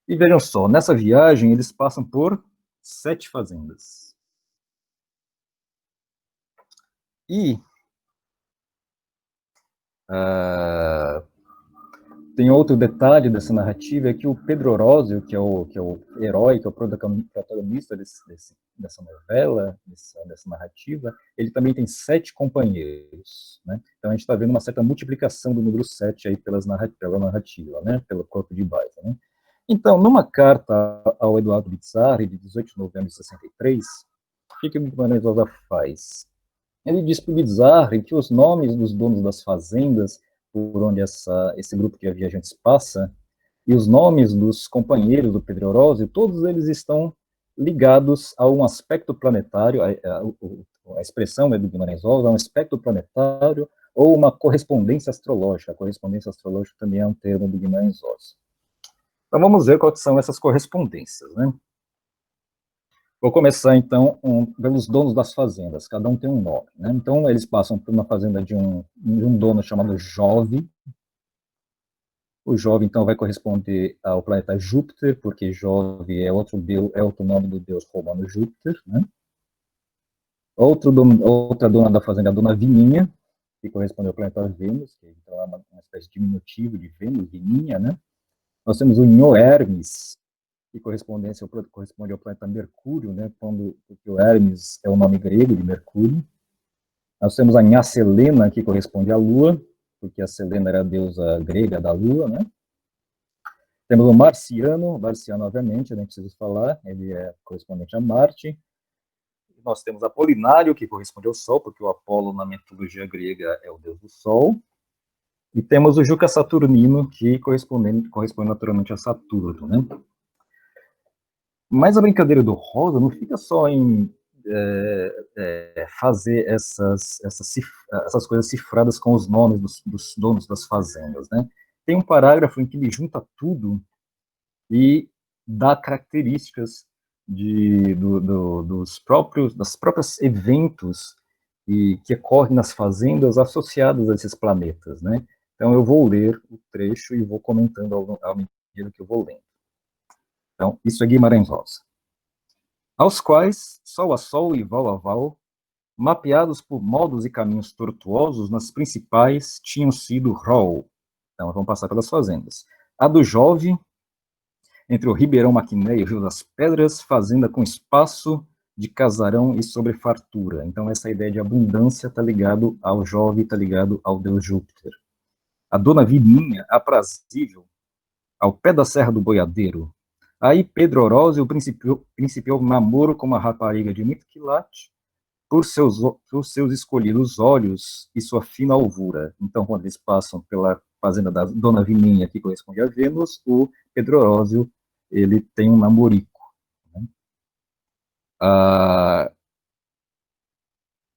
E vejam só, nessa viagem eles passam por 7 fazendas. E Tem outro detalhe dessa narrativa, é que o Pedro Orozio, que é o herói, que é o protagonista dessa novela, dessa narrativa, ele também tem 7 companheiros, né? Então a gente está vendo uma certa multiplicação do número 7 aí pela narrativa, né? Pelo corpo de base, né? Então, numa carta ao Eduardo Bizzarri, de 18 de novembro de 63, o que o Guimarães Rosa faz? Ele diz para o Bizzarri que os nomes dos donos das fazendas por onde esse grupo de viajantes passa, e os nomes dos companheiros do Pedro Orozio, todos eles estão ligados a um aspecto planetário, a expressão, né, do Guimarães Rosa, a um aspecto planetário ou uma correspondência astrológica. A correspondência astrológica também é um termo do Guimarães Rosa. Então vamos ver quais são essas correspondências, né? Vou começar, então, pelos donos das fazendas. Cada um tem um nome, né? Então, eles passam por uma fazenda de um dono chamado Jove. O Jove, então, vai corresponder ao planeta Júpiter, porque Jove é outro nome do deus romano Júpiter, né? Outra dona da fazenda é a dona Vininha, que corresponde ao planeta Vênus, que então é uma espécie de diminutivo de Vênus, Vininha, né? Nós temos o Nho Hermes, que corresponde ao planeta Mercúrio, né, porque o Hermes é o nome grego de Mercúrio. Nós temos a Nha Selena, que corresponde à Lua, porque a Selena era a deusa grega da Lua, né? Temos o Marciano, obviamente, nem preciso falar, ele é correspondente a Marte. Nós temos Apolinário, que corresponde ao Sol, porque o Apolo, na mitologia grega, é o deus do Sol. E temos o Juca Saturnino, que corresponde naturalmente a Saturno, né? Mas a brincadeira do Rosa não fica só em fazer essas coisas cifradas com os nomes dos donos das fazendas, né? Tem um parágrafo em que ele junta tudo e dá características das próprios eventos que ocorrem nas fazendas associadas a esses planetas, né? Então eu vou ler o trecho e vou comentando à medida que eu vou lendo. Então, isso é Guimarães Rosa. Aos quais, sol a sol e val a val, mapeados por modos e caminhos tortuosos, nas principais tinham sido rol. Então, vamos passar pelas fazendas. A do Jove, entre o Ribeirão Maquiné e o Rio das Pedras, fazenda com espaço de casarão e sobrefartura. Então, essa ideia de abundância está ligado ao Jove, está ligado ao deus Júpiter. A dona Vininha, aprazível, ao pé da Serra do Boiadeiro. Aí Pedro Orozio principiou um namoro com uma rapariga de muito quilate, por seus escolhidos olhos e sua fina alvura. Então, quando eles passam pela fazenda da Dona Vininha, que corresponde a Vênus, o Pedro Orozio, ele tem um namorico. Né?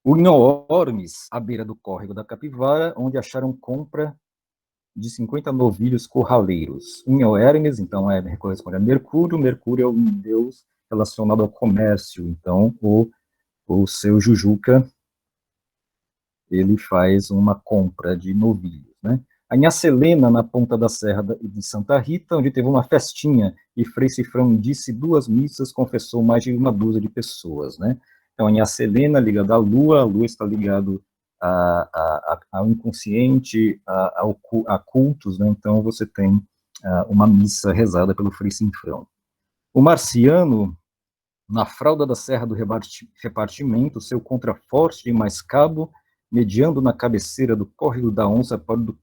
O Inhoormes, à beira do córrego da Capivara, onde acharam compra de 50 novilhos curraleiros. Hermes, então, corresponde a Mercúrio. Mercúrio é um deus relacionado ao comércio. Então, o seu Jujuca, ele faz uma compra de novilhos, né? A Nha Selena, na ponta da Serra de Santa Rita, onde teve uma festinha, e Frei Cifrão disse 2 missas, confessou mais de 1 dúzia de pessoas, né? Então, a Nha Selena ligada à Lua, a Lua está ligado ao inconsciente, a cultos, né? Então você tem uma missa rezada pelo Frei Cifrão. O Marciano, na fralda da Serra do Repartimento, seu contraforte e mais cabo, mediando na cabeceira do Córrego da Onça para o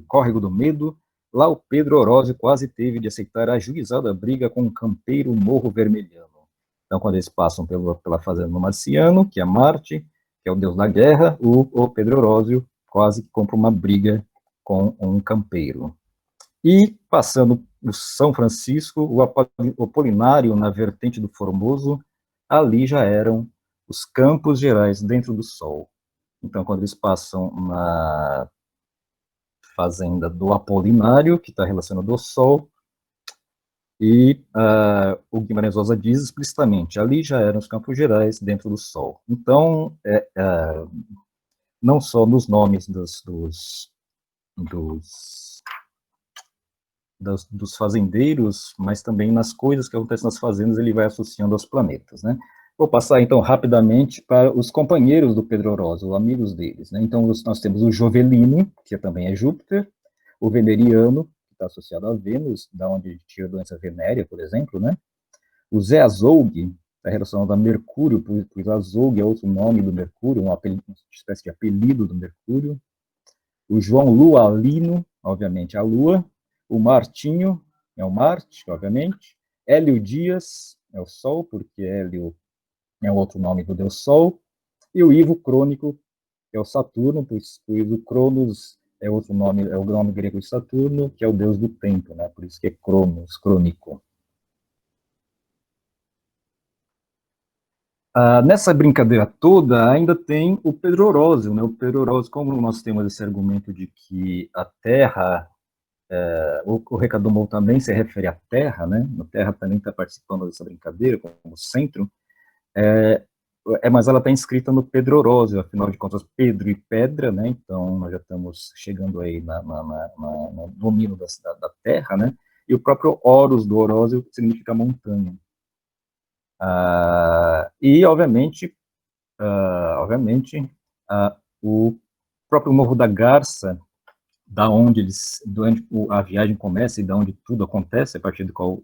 Córrego do Medo, lá o Pedro Orozio quase teve de aceitar a ajuizada briga com o campeiro Morro Vermelhano. Então, quando eles passam pela fazenda do Marciano, que é Marte, que é o deus da guerra, o Pedro Orozio quase compra uma briga com um campeiro. E, passando o São Francisco, o Apolinário, na vertente do Formoso, ali já eram os Campos Gerais, dentro do Sol. Então, quando eles passam na fazenda do Apolinário, que está relacionado ao Sol, e o Guimarães Rosa diz explicitamente, ali já eram os Campos Gerais dentro do Sol. Então, não só nos nomes dos fazendeiros, mas também nas coisas que acontecem nas fazendas, ele vai associando aos planetas, né? Vou passar, então, rapidamente para os companheiros do Pedro Orozio, os amigos deles, né? Então, nós temos o Jovelino, que também é Júpiter, o Veneriano, que está associado a Vênus, da onde a gente tira a doença venérea, por exemplo, né? O Zé Azougue, está relacionado a Mercúrio, pois Azougue é outro nome do Mercúrio, uma espécie de apelido do Mercúrio. O João Lualino, obviamente, a Lua. O Martinho, é o Marte, obviamente. Hélio Dias, é o Sol, porque Hélio é outro nome do Deus Sol. E o Ivo Crônico, que é o Saturno, pois o Cronos é outro nome, é o nome grego de Saturno, que é o deus do tempo, né? Por isso que é Cronos, crônico. Nessa brincadeira toda, ainda tem o Pedro Orozio, né? O Pedro Orozio, como nós temos esse argumento de que a Terra, o Recado do Morro também se refere à Terra, né? A Terra também está participando dessa brincadeira como centro, mas ela está inscrita no Pedro Orozio, afinal de contas, Pedro e Pedra, né? Então, nós já estamos chegando aí no domínio da Terra, né? E o próprio Horus do Orozio significa montanha. E, obviamente, o próprio Morro da Garça, da onde a viagem começa e da onde tudo acontece, a partir do qual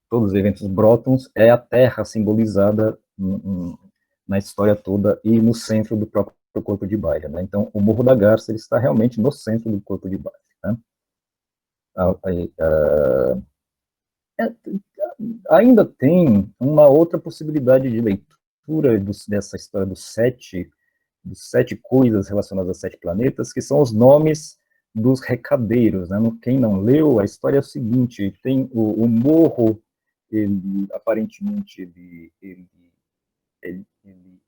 todos os eventos brotam, é a Terra simbolizada na história toda e no centro do próprio corpo de baile, né? Então, o Morro da Garça ele está realmente no centro do corpo de baile, né? Ainda tem uma outra possibilidade de leitura dessa história dos sete coisas relacionadas a 7 planetas, que são os nomes dos recadeiros, né? Quem não leu, a história é a seguinte: tem o morro, ele aparentemente ele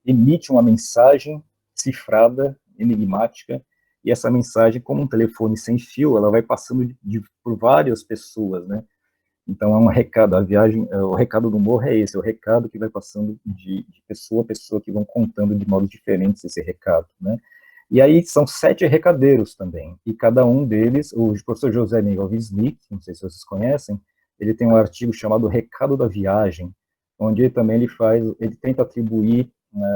emite uma mensagem cifrada, enigmática, e essa mensagem, como um telefone sem fio, ela vai passando por várias pessoas, né? Então, é um recado, o recado do morro é esse, é o recado que vai passando de pessoa a pessoa, que vão contando de modos diferentes esse recado, né? E aí são 7 recadeiros também, e cada um deles, o professor José Miguel Wisnik, não sei se vocês conhecem, ele tem um artigo chamado Recado da Viagem, onde ele tenta atribuir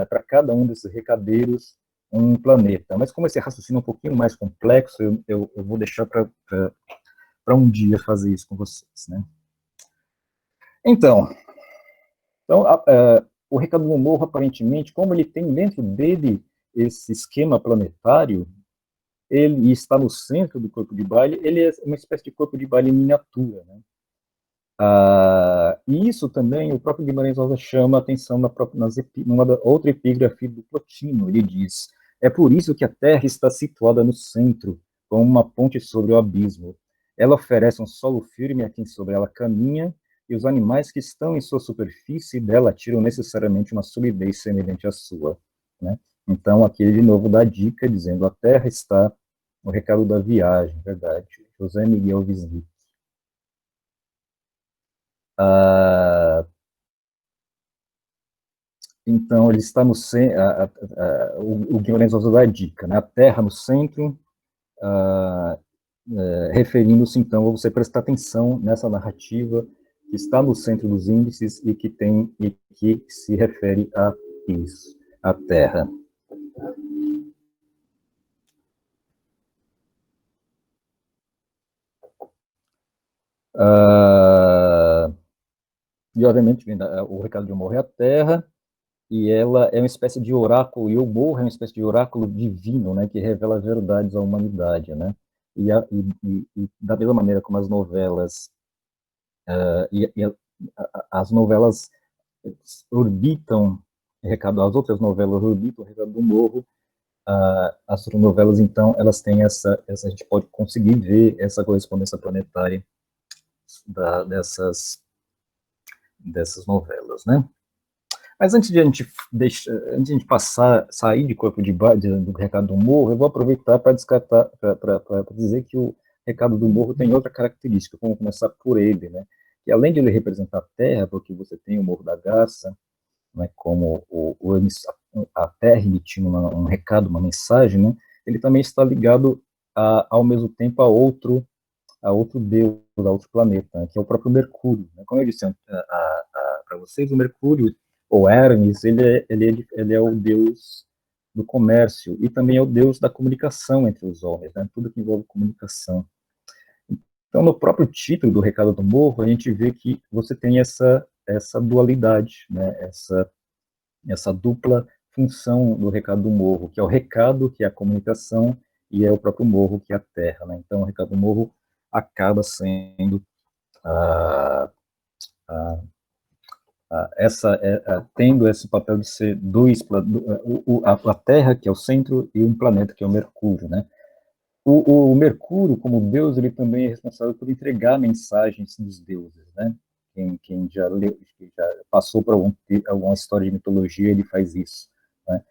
para cada um desses recadeiros um planeta. Mas como esse raciocínio é um pouquinho mais complexo, eu vou deixar para um dia fazer isso com vocês, né? Então o Recado do Morro, aparentemente, como ele tem dentro dele esse esquema planetário, ele está no centro do corpo de baile, ele é uma espécie de corpo de baile em miniatura, né? E isso também, o próprio Guimarães Rosa chama a atenção numa outra epígrafe do Plotino. Ele diz: é por isso que a Terra está situada no centro, como uma ponte sobre o abismo. Ela oferece um solo firme a quem sobre ela caminha, e os animais que estão em sua superfície dela tiram necessariamente uma solidez semelhante à sua, né? Então, aqui ele de novo dá a dica, dizendo: a Terra está no Recado da Viagem, verdade. José Miguel Wisnik. Então, ele está no centro, o Guimarães Rosa dá a dica, né? A Terra no centro, referindo-se, então, a você prestar atenção nessa narrativa que está no centro dos índices e que se refere a isso, a Terra. E, obviamente, o Recado de um Morro é a Terra, e ela é uma espécie de oráculo, e o morro é uma espécie de oráculo divino, né, que revela verdades à humanidade, né? E da mesma maneira como as novelas, as novelas orbitam as outras novelas orbitam o Recado do Morro, as novelas, então, elas têm a gente pode conseguir ver essa correspondência planetária dessas novelas, né? Mas antes de a gente sair de corpo do Recado do Morro, eu vou aproveitar para dizer que o Recado do Morro tem outra característica. Vamos começar por ele, né? Que além de ele representar a Terra, porque você tem o Morro da Garça, né, como a Terra emitindo um recado, uma mensagem, né? Ele também está ligado ao mesmo tempo a outro deus, a outro planeta, né, que é o próprio Mercúrio, né? Como eu disse para vocês, o Mercúrio, ou Hermes, ele é o deus do comércio e também é o deus da comunicação entre os homens, né? Tudo que envolve comunicação. Então, no próprio título do Recado do Morro, a gente vê que você tem essa dualidade, né? Essa dupla função do Recado do Morro, que é o recado, que é a comunicação, e é o próprio morro, que é a terra, né? Então, o Recado do Morro acaba sendo tendo esse papel de ser a Terra, que é o centro, e um planeta, que é o Mercúrio, né? O Mercúrio, como deus, ele também é responsável por entregar mensagens dos deuses, né? Quem já leu, que já passou por alguma história de mitologia, ele faz isso, né?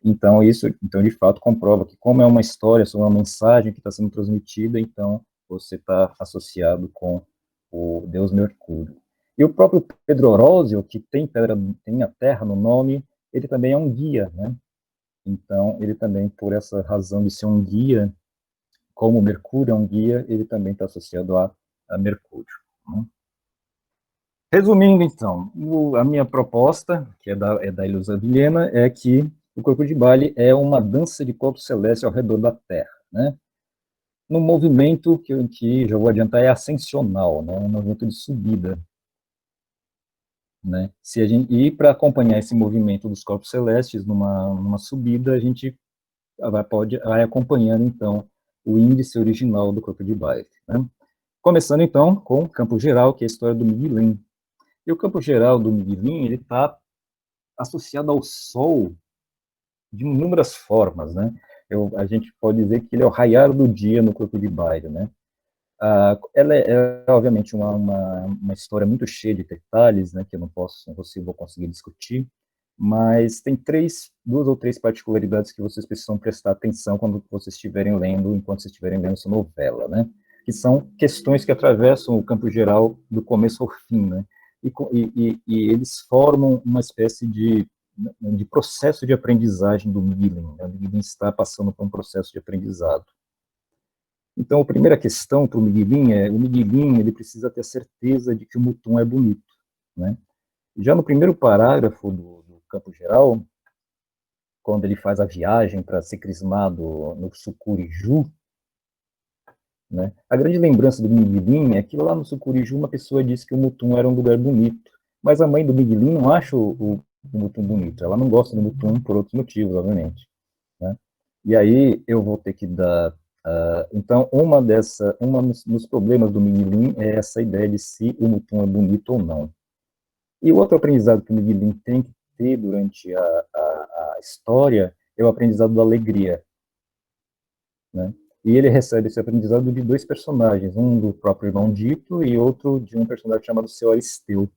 Então, de fato, comprova que, como é uma história sobre uma mensagem que está sendo transmitida, então você está associado com o deus Mercúrio. E o próprio Pedro Orozio, que tem a terra no nome, ele também é um guia, né? Então, ele também, por essa razão de ser um guia, como Mercúrio é um guia, ele também está associado a Mercúrio, né? Resumindo, então, a minha proposta, que é da Ilza Vilhena, é que o corpo de baile é uma dança de corpo celeste ao redor da Terra, né? No movimento que já vou adiantar, é ascensional, né? Um movimento de subida, né? E para acompanhar esse movimento dos corpos celestes numa subida, a gente vai acompanhando, então, o índice original do corpo de baile, né? Começando, então, com o campo geral, que é a história do Miguelin. E o campo geral do Miguelin, ele está associado ao Sol de inúmeras formas, né? A gente pode dizer que ele é o raiar do dia no corpo de baile, né? Ela é obviamente, uma história muito cheia de detalhes, né, que eu não vou conseguir discutir, mas tem duas ou três particularidades que vocês precisam prestar atenção enquanto vocês estiverem lendo essa novela, né? Que são questões que atravessam o campo geral do começo ao fim, né? E eles formam uma espécie de processo de aprendizagem do Miguelin, né? O Miguelin está passando por um processo de aprendizado. Então, a primeira questão para o Miguelin ele precisa ter certeza de que o Mutum é bonito, né? Já no primeiro parágrafo do campo geral, quando ele faz a viagem para ser crismado no Sucuriju, né? A grande lembrança do Miguelin é que lá no Sucuriju uma pessoa disse que o Mutum era um lugar bonito, mas a mãe do Miguelin não acha o Mutum bonito, ela não gosta do Mutum por outros motivos, obviamente, né? E aí eu vou ter que dar então, um dos problemas do Miguelin é essa ideia de se o Mutum é bonito ou não. E o outro aprendizado que o Miguelin tem que ter durante a história é o aprendizado da alegria, né? E ele recebe esse aprendizado de dois personagens, um do próprio irmão Dito e outro de um personagem chamado Seu Aristeu,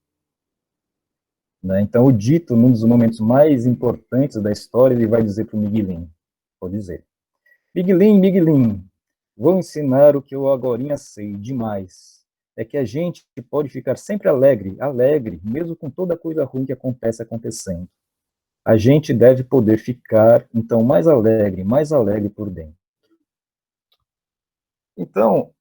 né? Então, o Dito, num dos momentos mais importantes da história, ele vai dizer para o Miguelin, vou dizer, Miguelin, Miguelin, vou ensinar o que eu agorinha sei demais. É que a gente pode ficar sempre alegre, alegre, mesmo com toda coisa ruim que acontece acontecendo. A gente deve poder ficar, então, mais alegre por dentro. Então,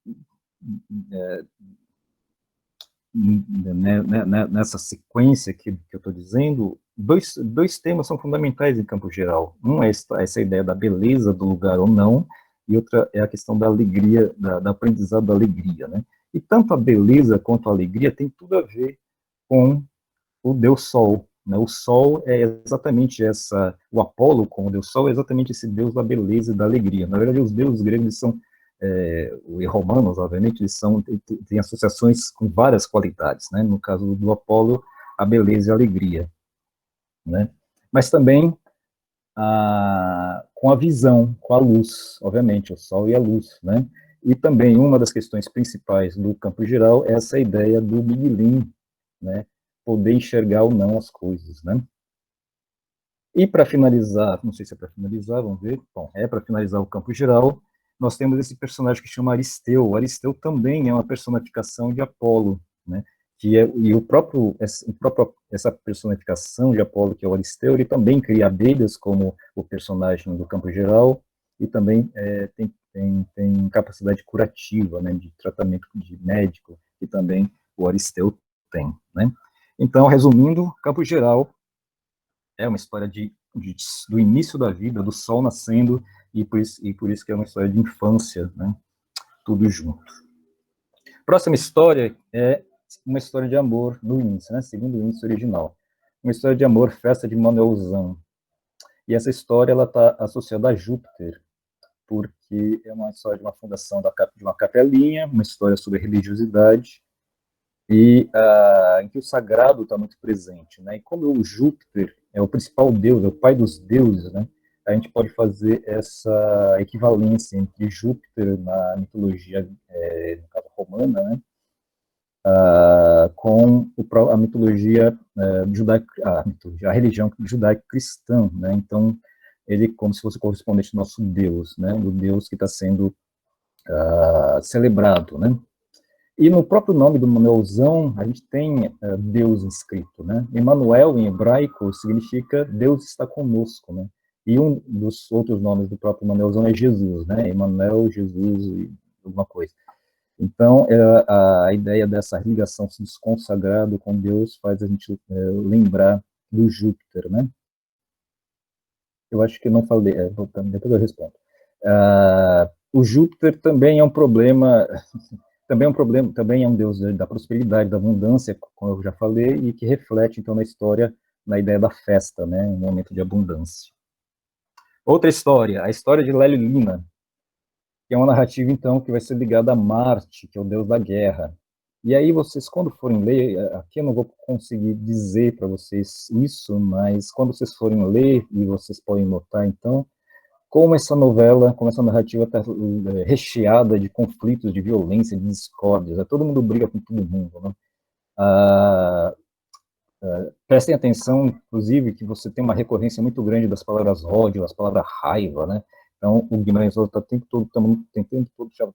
nessa sequência que eu estou dizendo, dois temas são fundamentais em campo geral. Um é essa ideia da beleza do lugar ou não, e outra é a questão da alegria, da aprendizado da alegria, né? E tanto a beleza quanto a alegria tem tudo a ver com o Deus Sol, né? O Sol é exatamente o Apolo, como Deus Sol, é exatamente esse Deus da beleza e da alegria. Na verdade, os deuses gregos são e romanos, obviamente, eles têm associações com várias qualidades, né? No caso do Apolo, a beleza e a alegria, né? Mas também com a visão, com a luz, obviamente, o sol e a luz, né? E também uma das questões principais do campo geral é essa ideia do Miguelin, né? Poder enxergar ou não as coisas, né? E para finalizar, não sei se é para finalizar, vamos ver, bom, é para finalizar o campo geral, nós temos esse personagem que chama Aristeu. O Aristeu também é uma personificação de Apolo, né? Essa personificação de Apolo, que é o Aristeu, ele também cria abelhas como o personagem do campo geral e também tem capacidade curativa, né, de tratamento de médico, que também o Aristeu tem, né? Então, resumindo, campo geral é uma história do início da vida, do sol nascendo, e por isso que é uma história de infância, né? Tudo junto. Próxima história é uma história de amor no índice, né? Segundo o índice original. Uma história de amor, festa de Manuelzão. E essa história ela está associada a Júpiter, porque é uma história de uma fundação de uma capelinha, uma história sobre religiosidade, e em que o sagrado está muito presente, né? E como o Júpiter é o principal deus, é o pai dos deuses, né? A gente pode fazer essa equivalência entre Júpiter na mitologia, no caso romana, né? Com a mitologia judaica, a religião judaico-cristã, né? Então ele como se fosse correspondente ao nosso Deus, né? Do Deus que está sendo celebrado, né? E no próprio nome do Manuelzão, a gente tem Deus inscrito, né? Emmanuel, em hebraico, significa Deus está conosco, né? E um dos outros nomes do próprio Manuelzão é Jesus, né? Emmanuel, Jesus e alguma coisa. Então, a ideia dessa ligação consagrado com Deus faz a gente lembrar do Júpiter, né? Eu acho que não falei, depois eu respondo. O Júpiter também é um problema também é um deus da prosperidade, da abundância, como eu já falei, e que reflete, então, na história, na ideia da festa, né, um momento de abundância. Outra história, a história de Lélio Lina, que é uma narrativa, então, que vai ser ligada a Marte, que é o deus da guerra. E aí vocês, quando forem ler, aqui eu não vou conseguir dizer para vocês isso, mas quando vocês forem ler, e vocês podem notar, então, como essa novela, como essa narrativa está recheada de conflitos, de violência, de discórdias. Todo mundo briga com todo mundo, né? Prestem atenção, inclusive, que você tem uma recorrência muito grande das palavras ódio, das palavras raiva, né? Então, o Guimarães Rosa está o tempo todo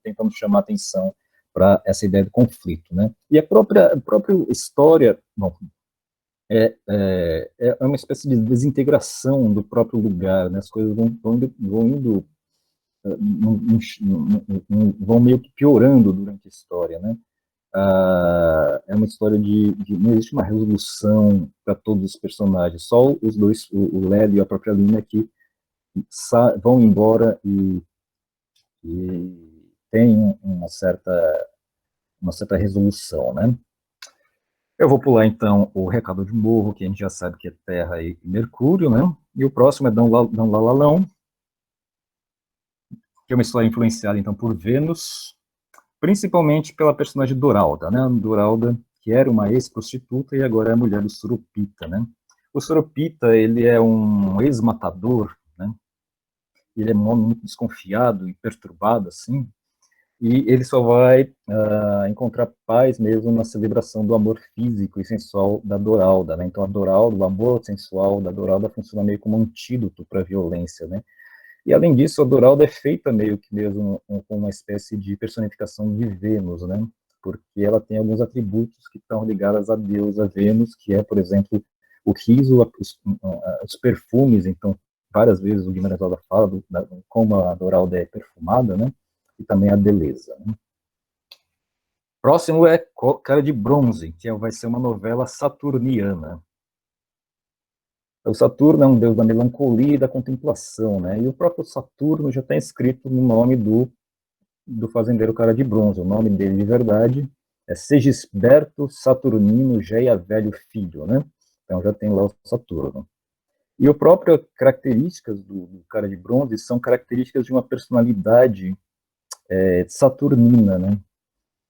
tentando chamar atenção para essa ideia de conflito, né? E a própria história, bom, é uma espécie de desintegração do próprio lugar, né? As coisas vão indo vão meio que piorando durante a história, né? É uma história não existe uma resolução para todos os personagens, só os dois, o Lélio e a própria Lina, que vão embora e tem uma certa resolução, né? Eu vou pular, então, o Recado de Morro, que a gente já sabe que é Terra e Mercúrio, né? E o próximo é Dom Lalalão, que é uma história influenciada, então, por Vênus, principalmente pela personagem Doralda, né? Doralda, que era uma ex-prostituta e agora é a mulher do Surupita, né? O Surupita, ele é um ex-matador, né? Ele é um homem muito desconfiado e perturbado, assim, e ele só vai encontrar paz mesmo na celebração do amor físico e sensual da Doralda, né? Então, a Doralda, o amor sensual da Doralda funciona meio como um antídoto para a violência, né? E, além disso, a Doralda é feita meio que mesmo com uma espécie de personificação de Vênus, né? Porque ela tem alguns atributos que estão ligados à deusa Vênus, que é, por exemplo, o riso, os perfumes. Então, várias vezes o Guimarães Rosa fala como a Doralda é perfumada, né? E também a beleza, né? Próximo é Cara de Bronze, que vai ser uma novela saturniana. O Saturno é um deus da melancolia e da contemplação, né? E o próprio Saturno já está escrito no nome do fazendeiro Cara de Bronze. O nome dele de verdade é Segisberto Saturnino Geia Velho Filho, né? Então já tem lá o Saturno. E a própria características do Cara de Bronze são características de uma personalidade saturnina, né?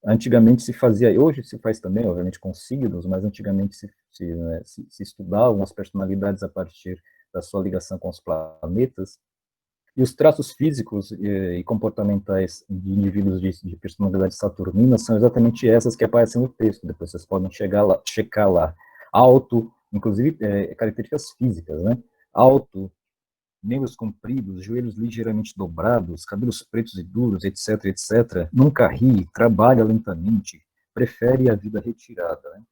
Antigamente se fazia, hoje se faz também, obviamente, com signos, mas antigamente se estudavam as personalidades a partir da sua ligação com os planetas, e os traços físicos e comportamentais de indivíduos de personalidade saturnina são exatamente essas que aparecem no texto. Depois vocês podem checar lá. Alto, inclusive características físicas, né? Alto, membros compridos, joelhos ligeiramente dobrados, cabelos pretos e duros, etc, etc. Nunca ri, trabalha lentamente, prefere a vida retirada, né?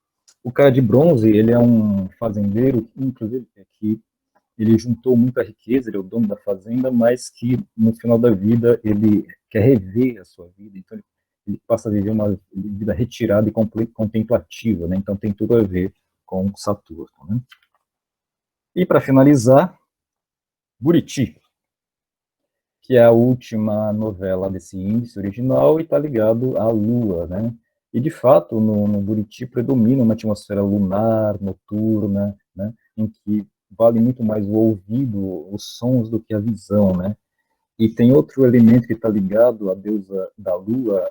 O Cara de Bronze, ele é um fazendeiro, inclusive, que ele juntou muita riqueza, ele é o dono da fazenda, mas que no final da vida ele quer rever a sua vida, então ele passa a viver uma vida retirada e contemplativa, né? Então tem tudo a ver com Saturno, né? E, para finalizar, Buriti, que é a última novela desse índice original e está ligado à Lua, né? E, de fato, no Buriti predomina uma atmosfera lunar, noturna, né? Em que vale muito mais o ouvido, os sons, do que a visão, né? E tem outro elemento que está ligado à deusa da Lua,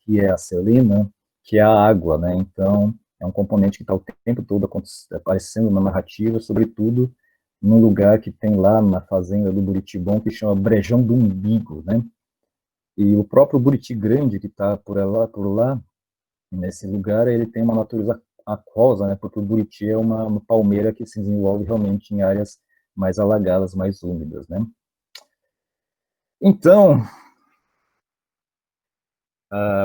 que é a Selena, que é a água, né? Então, é um componente que está o tempo todo aparecendo na narrativa, sobretudo num lugar que tem lá na fazenda do Buritibom, que chama Brejão do Umbigo, né? E o próprio Buriti Grande, que está por lá, nesse lugar, ele tem uma natureza aquosa, né? Porque o Buriti é uma palmeira que se desenvolve realmente em áreas mais alagadas, mais úmidas, né? Então,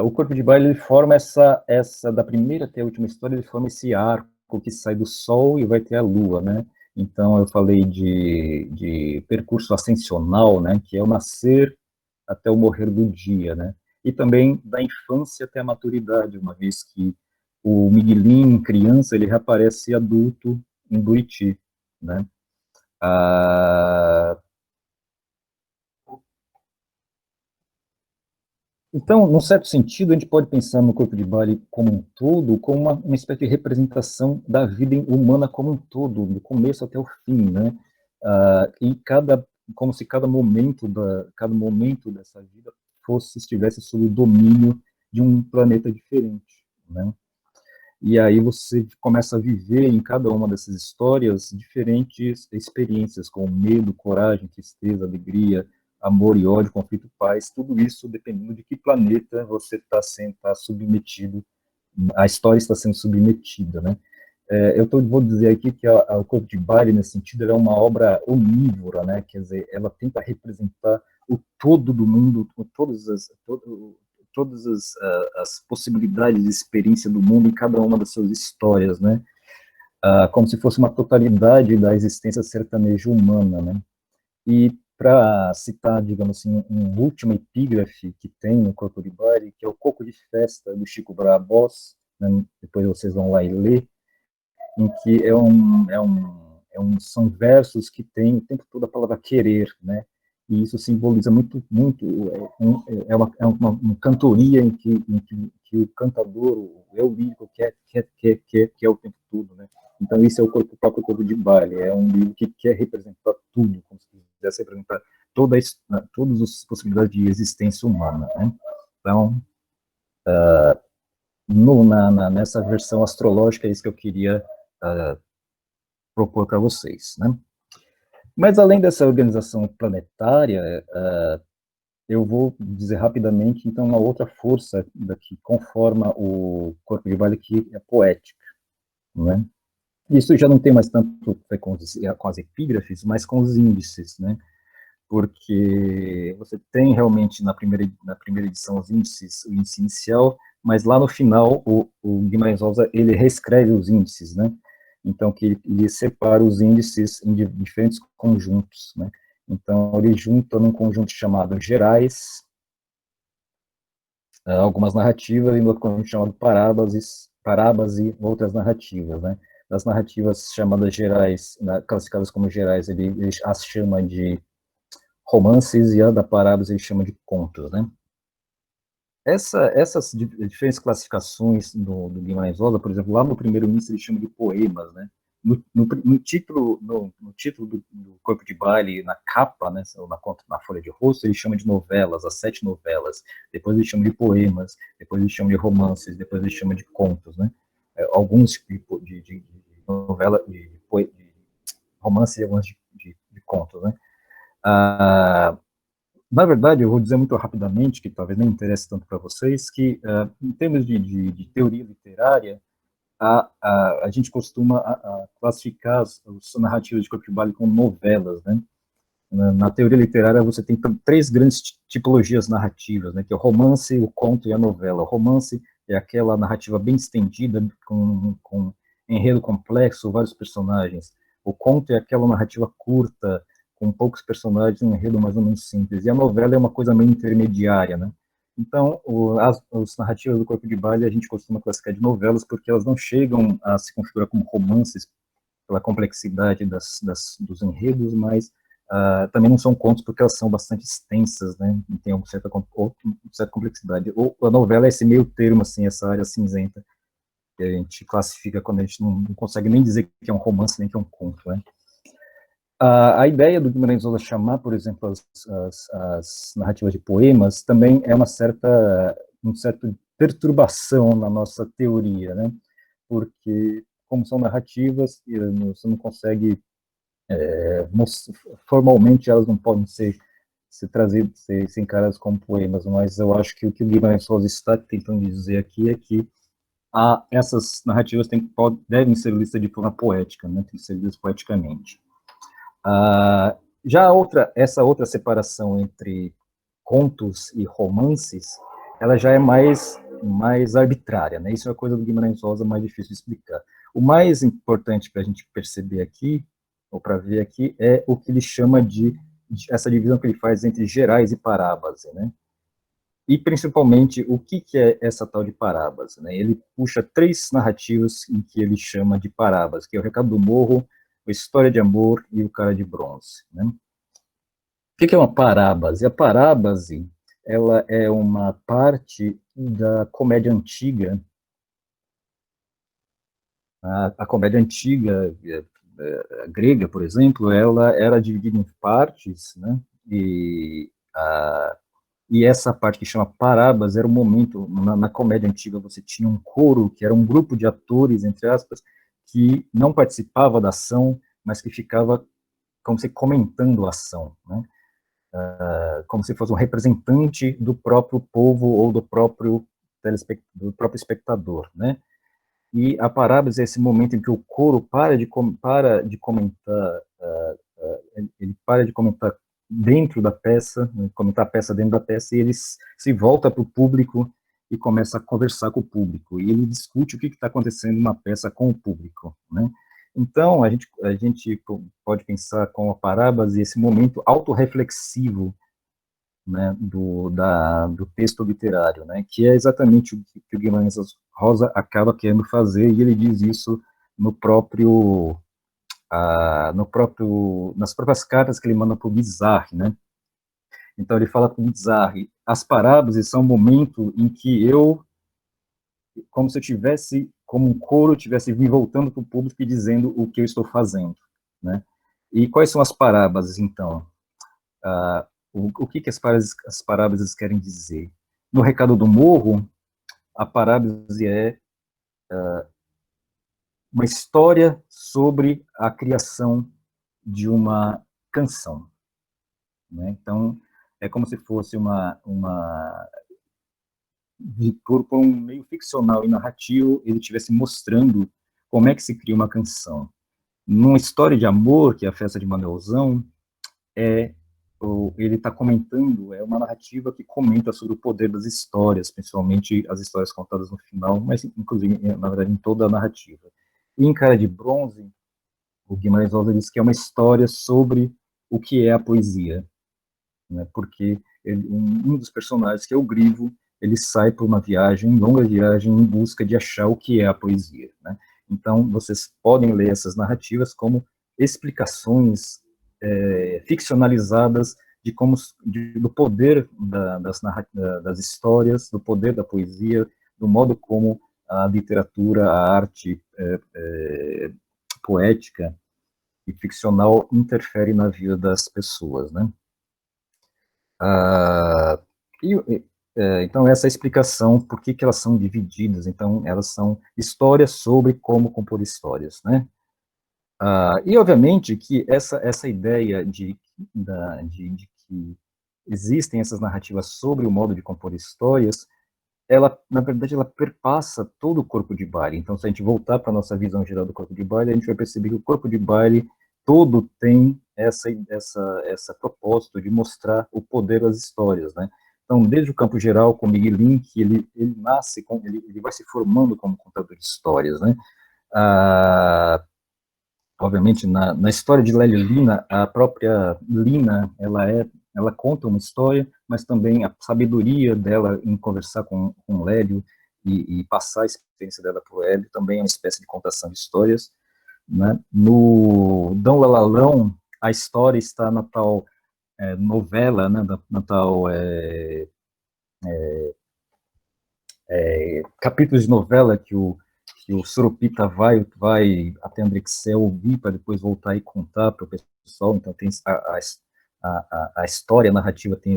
o Corpo de Baile ele forma essa da primeira até a última história, ele forma esse arco que sai do Sol e vai ter a Lua, né? Então, eu falei de percurso ascensional, né? Que é o nascer até o morrer do dia, né? E também da infância até a maturidade, uma vez que o Miguelinho, criança, ele reaparece adulto em Buriti, né? Ah, Então, num certo sentido, a gente pode pensar no corpo de baile como um todo, como uma espécie de representação da vida humana como um todo, do começo até o fim, né? E como se cada momento dessa vida estivesse sob o domínio de um planeta diferente, né? E aí você começa a viver em cada uma dessas histórias diferentes experiências, como medo, coragem, tristeza, alegria, amor e ódio, conflito, paz, tudo isso dependendo de que planeta você tá submetido, a história está sendo submetida, né? Vou dizer aqui que o Corpo de Bari, nesse sentido, é uma obra onívora, né? Quer dizer, ela tenta representar o todo do mundo, todas as possibilidades de experiência do mundo em cada uma das suas histórias, né? Como se fosse uma totalidade da existência sertaneja humana, né? E para citar, digamos assim, um último epígrafe que tem no Corpo de Bari, que é o Coco de Festa, do Chico Brabós, né? Depois vocês vão lá e ler, em que são versos que tem o tempo todo a palavra querer, né? E isso simboliza muito, uma cantoria que o cantador, o eu lírico, quer o tempo todo, né? Então, isso é o próprio Corpo de Baile, é um livro que quer representar tudo, como se quisesse representar todas as possibilidades de existência humana, né? Então, nessa versão astrológica, é isso que eu queria propor para vocês, né? Mas, além dessa organização planetária, eu vou dizer rapidamente, então, uma outra força que conforma o Corpo de Baile, que é poética, né? Isso já não tem mais tanto a ver com as epígrafes, mas com os índices, né? Porque você tem realmente na primeira edição os índices, o índice inicial, mas lá no final o Guimarães Rosa ele reescreve os índices, né? Então que ele separa os índices em diferentes conjuntos, né? Então ele junta num conjunto chamado Gerais, algumas narrativas, e no outro conjunto chamado Parábase e outras narrativas, né? Das narrativas chamadas gerais, classificadas como gerais, ele as chama de romances, e a da Parábolas ele chama de contos, né? Essas diferentes classificações do Guimarães Rosa, por exemplo, lá no primeiro início ele chama de poemas, né? No título do Corpo de Baile, na capa, né, na folha de rosto, ele chama de novelas, as 7 novelas. Depois ele chama de poemas, depois ele chama de romances, depois ele chama de contos, né? Alguns de novela, de romance e alguns de contos, né? Na verdade, eu vou dizer muito rapidamente, que talvez nem interesse tanto para vocês, que em termos de teoria literária, a gente costuma classificar as narrativas de Corpo de Baile como novelas, né? Na teoria literária, você tem 3 grandes tipologias narrativas, né? Que é o romance, o conto e a novela. O romance é aquela narrativa bem estendida, com enredo complexo, vários personagens. O conto é aquela narrativa curta, com poucos personagens, um enredo mais ou menos simples. E a novela é uma coisa meio intermediária, né? Então, as narrativas do Corpo de Baile a gente costuma classificar de novelas porque elas não chegam a se configurar como romances pela complexidade dos enredos, mas também não são contos porque elas são bastante extensas, né, e tem uma certa complexidade. Ou a novela é esse meio termo, assim, essa área cinzenta, que a gente classifica quando a gente não consegue nem dizer que é um romance, nem que é um conto, né. A ideia do Guimarães Rosa chamar, por exemplo, as narrativas de poemas, também é uma certa perturbação na nossa teoria, né? Porque, como são narrativas, você não consegue, formalmente, elas não podem ser trazidas, ser encaradas como poemas, mas eu acho que o que o Guimarães Rosa está tentando dizer aqui é que essas narrativas devem ser listas de forma poética, né? Tem que ser lidas poeticamente. Já essa outra separação entre contos e romances, ela já é mais arbitrária, né? Isso é uma coisa do Guimarães Rosa mais difícil de explicar. O mais importante para a gente perceber aqui, ou para ver aqui, é o que ele chama de essa divisão que ele faz entre gerais e parábase, né? E, principalmente, o que é essa tal de parábase, né? Ele puxa 3 narrativas em que ele chama de parábase, que é o Recado do Morro, a História de Amor e o Cara de Bronze, né? O que é uma parábase? A parábase, ela é uma parte da comédia antiga. A comédia antiga, a grega, por exemplo, ela era dividida em partes, né? E essa parte que chama parábase era um momento, na comédia antiga você tinha um coro, que era um grupo de atores, entre aspas, que não participava da ação, mas que ficava como se comentando a ação, né? Como se fosse um representante do próprio povo ou do próprio espectador, né? E a parábase é esse momento em que o coro para de comentar, ele para de comentar dentro da peça, né, comentar a peça dentro da peça, e ele se volta para o público e começa a conversar com o público, e ele discute o que está acontecendo na peça com o público, né? Então, a gente pode pensar com a parábase esse momento autorreflexivo, né, do texto literário, né, que é exatamente o que o Guimarães Rosa acaba querendo fazer, e ele diz isso nas próprias cartas que ele manda para o Bizarre, né? Então ele fala para o Bizarre, as parábolas são um momento em que eu, como se eu tivesse, como um coro, tivesse me voltando para o público e dizendo o que eu estou fazendo, né? E quais são as parábolas, então? O que as parábolas querem dizer? No Recado do Morro, a parábola é uma história sobre a criação de uma canção, né? Então, é como se fosse por um meio ficcional e narrativo, ele estivesse mostrando como é que se cria uma canção. Numa história de amor, que é a festa de Manuelzão, ele está comentando, é uma narrativa que comenta sobre o poder das histórias, principalmente as histórias contadas no final, mas inclusive, na verdade, em toda a narrativa. E em Cara de Bronze, o Guimarães Rosa diz que é uma história sobre o que é a poesia, né? Porque um dos personagens, que é o Grivo, ele sai por uma longa viagem, em busca de achar o que é a poesia, né? Então, vocês podem ler essas narrativas como explicações ficcionalizadas do poder das histórias, do poder da poesia, do modo como a literatura, a arte poética e ficcional interfere na vida das pessoas, né? Então, essa é a explicação por que elas são divididas. Então, elas são histórias sobre como compor histórias, né? E, obviamente, que essa ideia de que existem essas narrativas sobre o modo de compor histórias, na verdade, ela perpassa todo o corpo de baile. Então, se a gente voltar para a nossa visão geral do corpo de baile, a gente vai perceber que o corpo de baile todo tem essa propósito de mostrar o poder das histórias, né? Então, desde o campo geral, com Miguelin, que ele nasce, ele vai se formando como contador de histórias, né? Obviamente, na história de Lélia Lina, a própria Lina, ela conta uma história, mas também a sabedoria dela em conversar com o Lélio e passar a experiência dela para o Lélio também é uma espécie de contação de histórias. né? No Dom Lalalão, a história está na tal novela, né, na tal capítulos de novela que o Surupita vai até Andrexel ouvir para depois voltar e contar para o pessoal. Então tem a história, a narrativa tem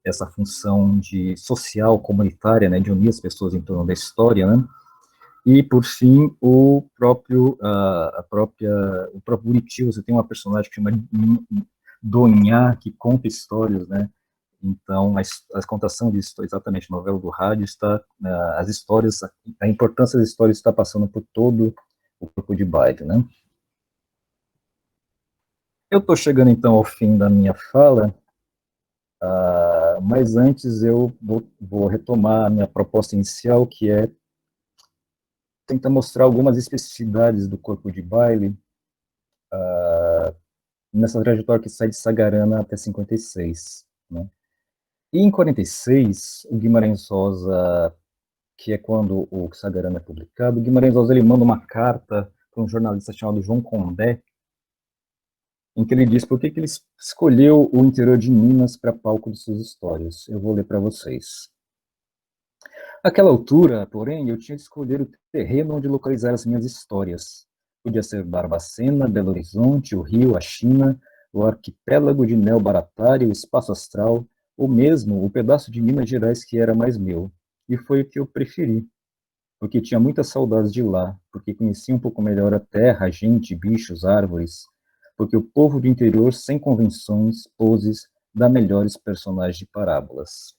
essa função de social, comunitária, né, de unir as pessoas em torno da história, né? E por fim o próprio Buriti, você tem uma personagem que chama Donhá, que conta histórias, né? Então, a contação de histórias, exatamente, novela do rádio, as histórias, a importância das histórias está passando por todo o corpo de baile, né? Eu estou chegando, então, ao fim da minha fala, mas antes eu vou retomar a minha proposta inicial, que é tentar mostrar algumas especificidades do corpo de baile nessa trajetória que sai de Sagarana até 56, né? E em 46, o Guimarães Rosa, que é quando o Sagarana é publicado, o Guimarães Rosa ele manda uma carta para um jornalista chamado João Condé, em que ele diz por que ele escolheu o interior de Minas para palco de suas histórias. Eu vou ler para vocês. Àquela altura, porém, eu tinha de escolher o terreno onde localizar as minhas histórias. Podia ser Barbacena, Belo Horizonte, o Rio, a China, o arquipélago de Neo Baratária, o espaço astral, ou mesmo o pedaço de Minas Gerais que era mais meu. E foi o que eu preferi, porque tinha muitas saudades de lá, porque conhecia um pouco melhor a terra, a gente, bichos, árvores, porque o povo do interior, sem convenções, poses, dá melhores personagens de parábolas.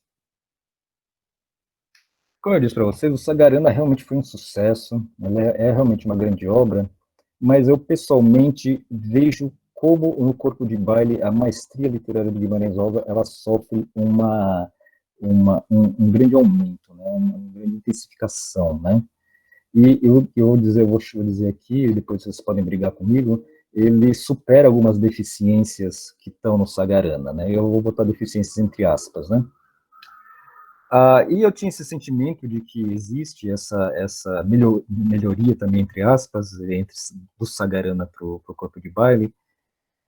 Como eu disse para vocês, o Sagarana realmente foi um sucesso, ela é realmente uma grande obra, mas eu pessoalmente vejo como no corpo de baile a maestria literária de Guimarães Rosa ela sofre um grande aumento, né, uma grande intensificação, né? E eu vou dizer aqui, depois vocês podem brigar comigo, ele supera algumas deficiências que estão no Sagarana, né? Eu vou botar deficiências entre aspas, né? E eu tinha esse sentimento de que existe essa melhoria também, entre aspas, do Sagarana para o corpo de baile,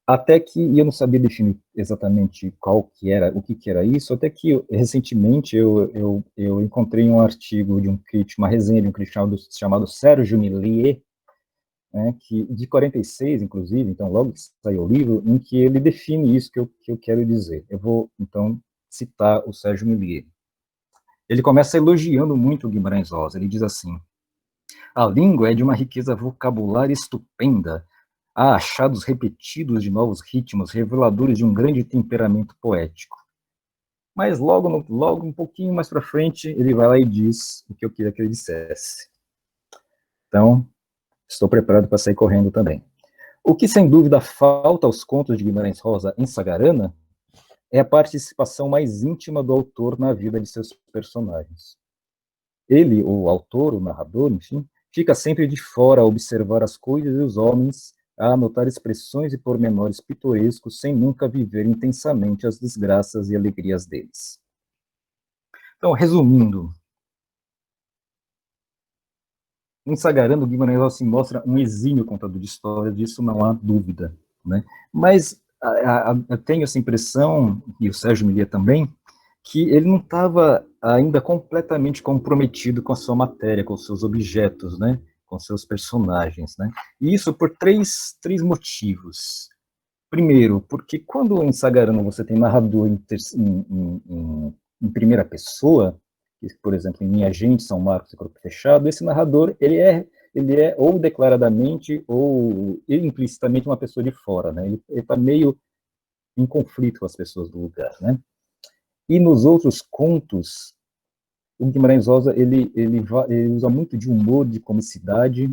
até que, e eu não sabia definir exatamente o que era isso, até que recentemente eu encontrei um artigo de um crítico, uma resenha de um crítico chamado Sérgio Millier, né, de 46, inclusive, então logo que saiu o livro, em que ele define isso que eu quero dizer. Eu vou, então, citar o Sérgio Millier. Ele começa elogiando muito o Guimarães Rosa. Ele diz assim: a língua é de uma riqueza vocabular estupenda. Há achados repetidos de novos ritmos, reveladores de um grande temperamento poético. Mas logo um pouquinho mais para frente, ele vai lá e diz o que eu queria que ele dissesse. Então, estou preparado para sair correndo também. O que, sem dúvida, falta aos contos de Guimarães Rosa em Sagarana é a participação mais íntima do autor na vida de seus personagens. Ele, o autor, o narrador, enfim, fica sempre de fora a observar as coisas e os homens, a anotar expressões e pormenores pitorescos, sem nunca viver intensamente as desgraças e alegrias deles. Então, resumindo, em Sagarana, o Guimarães Rosa se mostra um exímio contador de histórias, disso não há dúvida, né? Mas eu tenho essa impressão, e o Sérgio Millier também, que ele não estava ainda completamente comprometido com a sua matéria, com os seus objetos, né? Com seus personagens, né? E isso por três motivos. Primeiro, porque quando em Sagarana você tem narrador em primeira pessoa, por exemplo, em Minha Gente, São Marcos e Corpo Fechado, esse narrador, ele é ou declaradamente ou implicitamente uma pessoa de fora, né? Ele está meio em conflito com as pessoas do lugar, né? E nos outros contos, o Guimarães Rosa, ele usa muito de humor, de comicidade,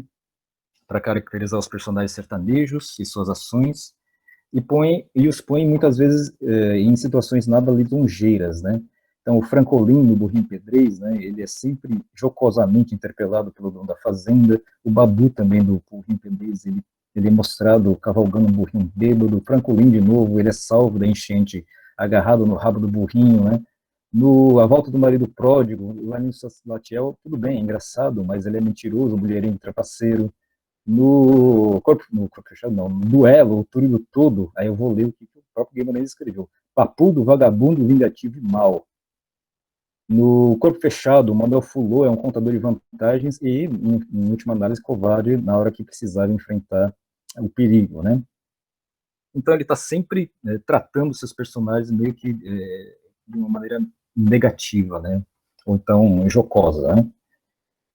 para caracterizar os personagens sertanejos e suas ações, e os põe muitas vezes em situações nada lisonjeiras, né? Então, o Francolin, no Burrinho Pedrez, né, ele é sempre jocosamente interpelado pelo dono da fazenda. O Babu também, do Burrinho Pedrez, ele é mostrado cavalgando um burrinho bêbado. O Francolin, de novo, ele é salvo da enchente, agarrado no rabo do burrinho, né? No A Volta do Marido Pródigo, lá no Latiel, tudo bem, é engraçado, mas ele é mentiroso, mulherengo, trapaceiro. No corpo fechado, não, no duelo, o Túlio todo, aí eu vou ler o que o próprio Guimarães escreveu. Papudo, vagabundo, vingativo e mau. No corpo fechado, o Manuel Fulô é um contador de vantagens e, em última análise, covarde na hora que precisava enfrentar o perigo, né? Então ele está sempre tratando seus personagens meio que de uma maneira negativa, né? Ou então jocosa, né?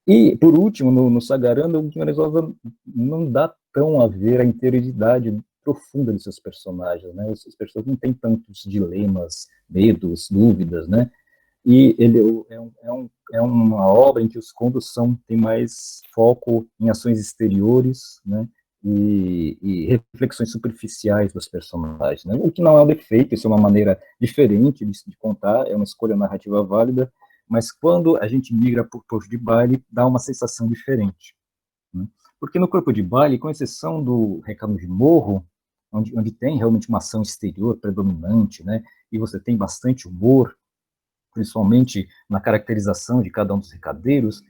E, por último, no Sagarana, o Guimarães Rosa não dá tão a ver a interioridade profunda de seus personagens, né? Os personagens não têm tantos dilemas, medos, dúvidas, né? E ele é uma obra em que os contos têm mais foco em ações exteriores, né? E reflexões superficiais dos personagens, né? O que não é um defeito, isso é uma maneira diferente de contar, é uma escolha narrativa válida, mas quando a gente migra para o Corpo de Baile, dá uma sensação diferente, né? Porque no Corpo de Baile, com exceção do Recado de Morro, onde tem realmente uma ação exterior predominante, né? E você tem bastante humor, principalmente na caracterização de cada um dos recadeiros,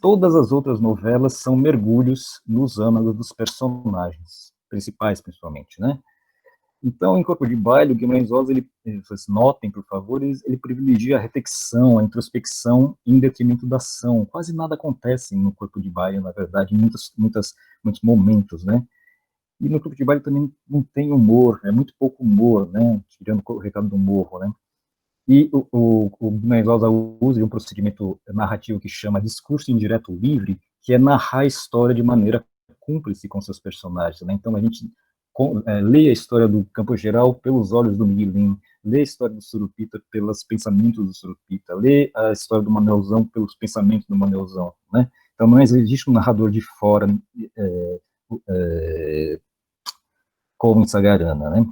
todas as outras novelas são mergulhos nos âmagos dos personagens, principais principalmente, né? Então, em Corpo de Baile, o Guimarães Rosa, vocês notem, por favor, ele privilegia a reflexão, a introspecção em detrimento da ação. Quase nada acontece no Corpo de Baile, na verdade, em muitos momentos, né? E no Corpo de Baile também não tem humor, é muito pouco humor, né? Tirando o Recado do Morro, né? E o Guimarães Rosa usa um procedimento narrativo que chama discurso indireto livre, que é narrar a história de maneira cúmplice com seus personagens, né? Então a gente lê a história do Campo Geral pelos olhos do Miguelinho, lê a história do Surupita pelos pensamentos do Surupita, lê a história do Manuelzão pelos pensamentos do Manuelzão, né? Então não existe um narrador de fora como em Sagarana, né?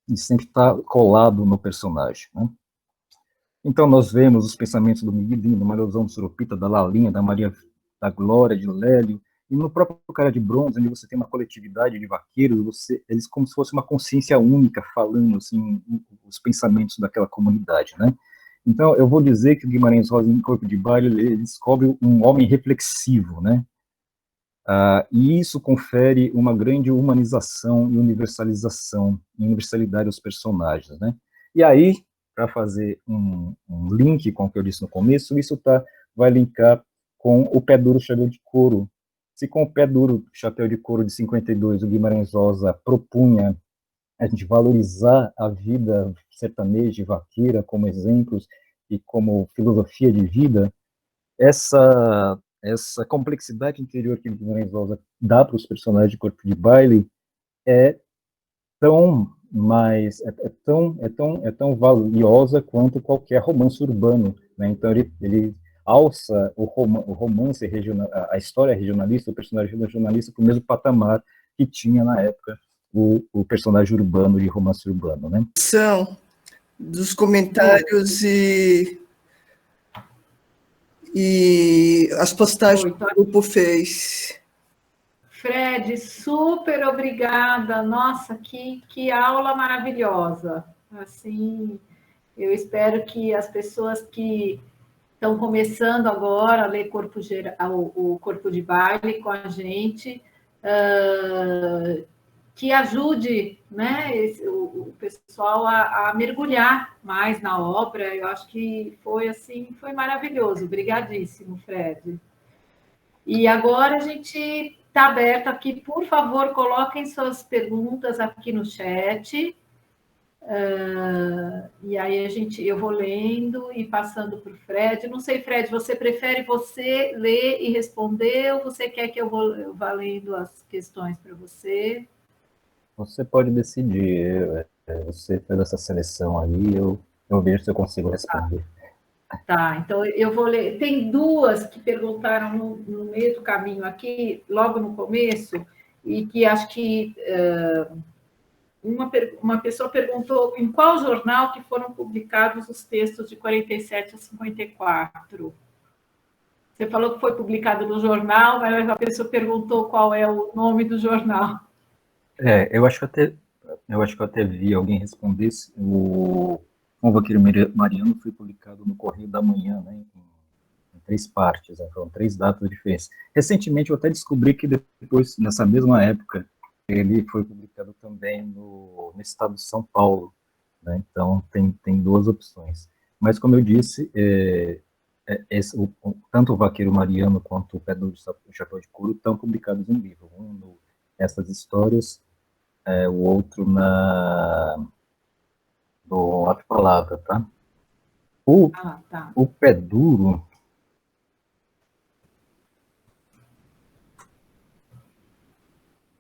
E sempre está colado no personagem, né? Então, nós vemos os pensamentos do Miguelinho, do Manuelzão, do Surupita, da Lalinha, da Maria da Glória, de Lélio, e no próprio Cara de Bronze, onde você tem uma coletividade de vaqueiros, eles como se fosse uma consciência única falando assim, os pensamentos daquela comunidade, né? Então, eu vou dizer que o Guimarães Rosa, em Corpo de Baile, ele descobre um homem reflexivo, né? E isso confere uma grande humanização e universalidade aos personagens, né? E aí, para fazer um link com o que eu disse no começo, isso vai linkar com o Pé Duro Chapéu de Couro. Se com o Pé Duro Chapéu de Couro de 52 o Guimarães Rosa propunha a gente valorizar a vida sertaneja e vaqueira como exemplos e como filosofia de vida, essa complexidade interior que o Guimarães Rosa dá para os personagens de Corpo de Baile é tão tão valiosa quanto qualquer romance urbano, né? Então ele alça o romance regional, a história regionalista, o personagem regionalista para o mesmo patamar que tinha na época o personagem urbano de romance urbano, né? São dos comentários e as postagens que o grupo fez. Fred, super obrigada. Nossa, que aula maravilhosa. Assim, eu espero que as pessoas que estão começando agora a ler o Corpo de Baile com a gente, que ajude, né, o pessoal a mergulhar mais na obra. Eu acho que foi maravilhoso. Obrigadíssimo, Fred. E agora a gente está aberto aqui, por favor, coloquem suas perguntas aqui no chat. E aí eu vou lendo e passando para o Fred. Não sei, Fred, você prefere você ler e responder ou você quer que eu vá lendo as questões para você? Você pode decidir. Você fez essa seleção aí, eu vejo se eu consigo responder. Tá, então eu vou ler. Tem duas que perguntaram no meio do caminho aqui, logo no começo, e que acho que uma pessoa perguntou em qual jornal que foram publicados os textos de 47 a 54. Você falou que foi publicado no jornal, mas a pessoa perguntou qual é o nome do jornal. Eu acho que eu até vi alguém responder. O Vaqueiro Mariano foi publicado no Correio da Manhã, né, em três partes, né? Foram três datas diferentes. Recentemente eu até descobri que depois, nessa mesma época, ele foi publicado também no estado de São Paulo, né? Então tem duas opções. Mas como eu disse, tanto o Vaqueiro Mariano quanto o Pé do Chapéu de Couro estão publicados em livro. Um no Essas Histórias, o outro no Ato Palavra, tá? Tá. O Pé Duro,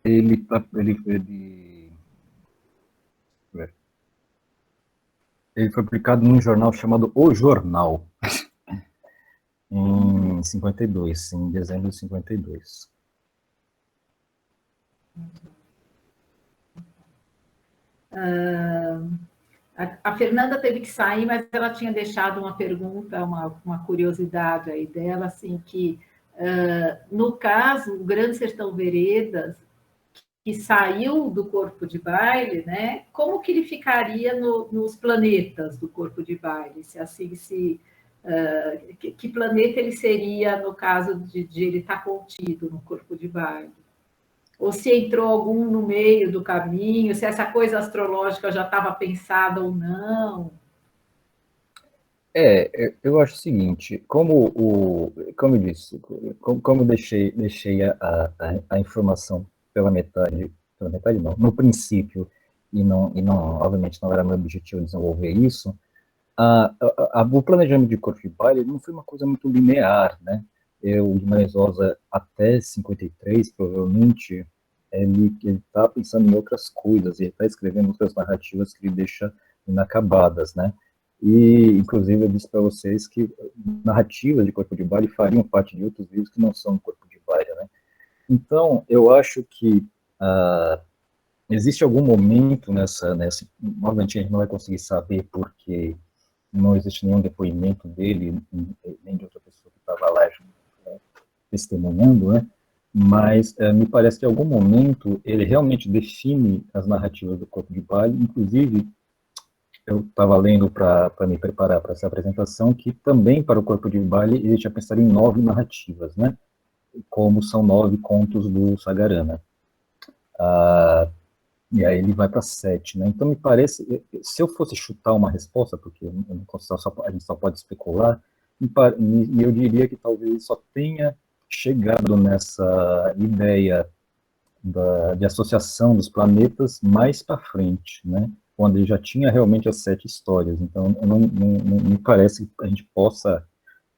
ele foi publicado num jornal chamado O Jornal, em 52, em dezembro de 52. A Fernanda teve que sair, mas ela tinha deixado uma pergunta, uma curiosidade aí dela, assim, que, no caso, o Grande Sertão Veredas, que saiu do corpo de baile, né? Como que ele ficaria nos planetas do corpo de baile? Se assim, que planeta ele seria no caso de ele estar contido no corpo de baile? Ou se entrou algum no meio do caminho, se essa coisa astrológica já estava pensada ou não? Eu acho o seguinte, como eu disse, como eu deixei a informação pela metade não, no princípio, e não, obviamente não era meu objetivo desenvolver isso, o planejamento de corpo de baile não foi uma coisa muito linear, né? O Guimarães Rosa, até 53, provavelmente, ele está pensando em outras coisas, ele está escrevendo outras narrativas que ele deixa inacabadas, né? E, inclusive, eu disse para vocês que narrativas de corpo de baile fariam parte de outros livros que não são corpo de baile, né? Então, eu acho que existe algum momento nessa, obviamente a gente não vai conseguir saber porque não existe nenhum depoimento dele, nem de outra pessoa que estava lá, né, testemunhando, né? Mas me parece que em algum momento ele realmente define as narrativas do corpo de baile, inclusive eu estava lendo para me preparar para essa apresentação que também para o corpo de baile ele tinha pensado em 9 narrativas, né? Como são 9 contos do Sagarana. E aí ele vai para 7, né? Então me parece, se eu fosse chutar uma resposta, porque a gente só pode especular, eu diria que talvez ele só tenha chegado nessa ideia de associação dos planetas mais para frente, né? Quando ele já tinha realmente as 7 histórias. Então não me parece que a gente possa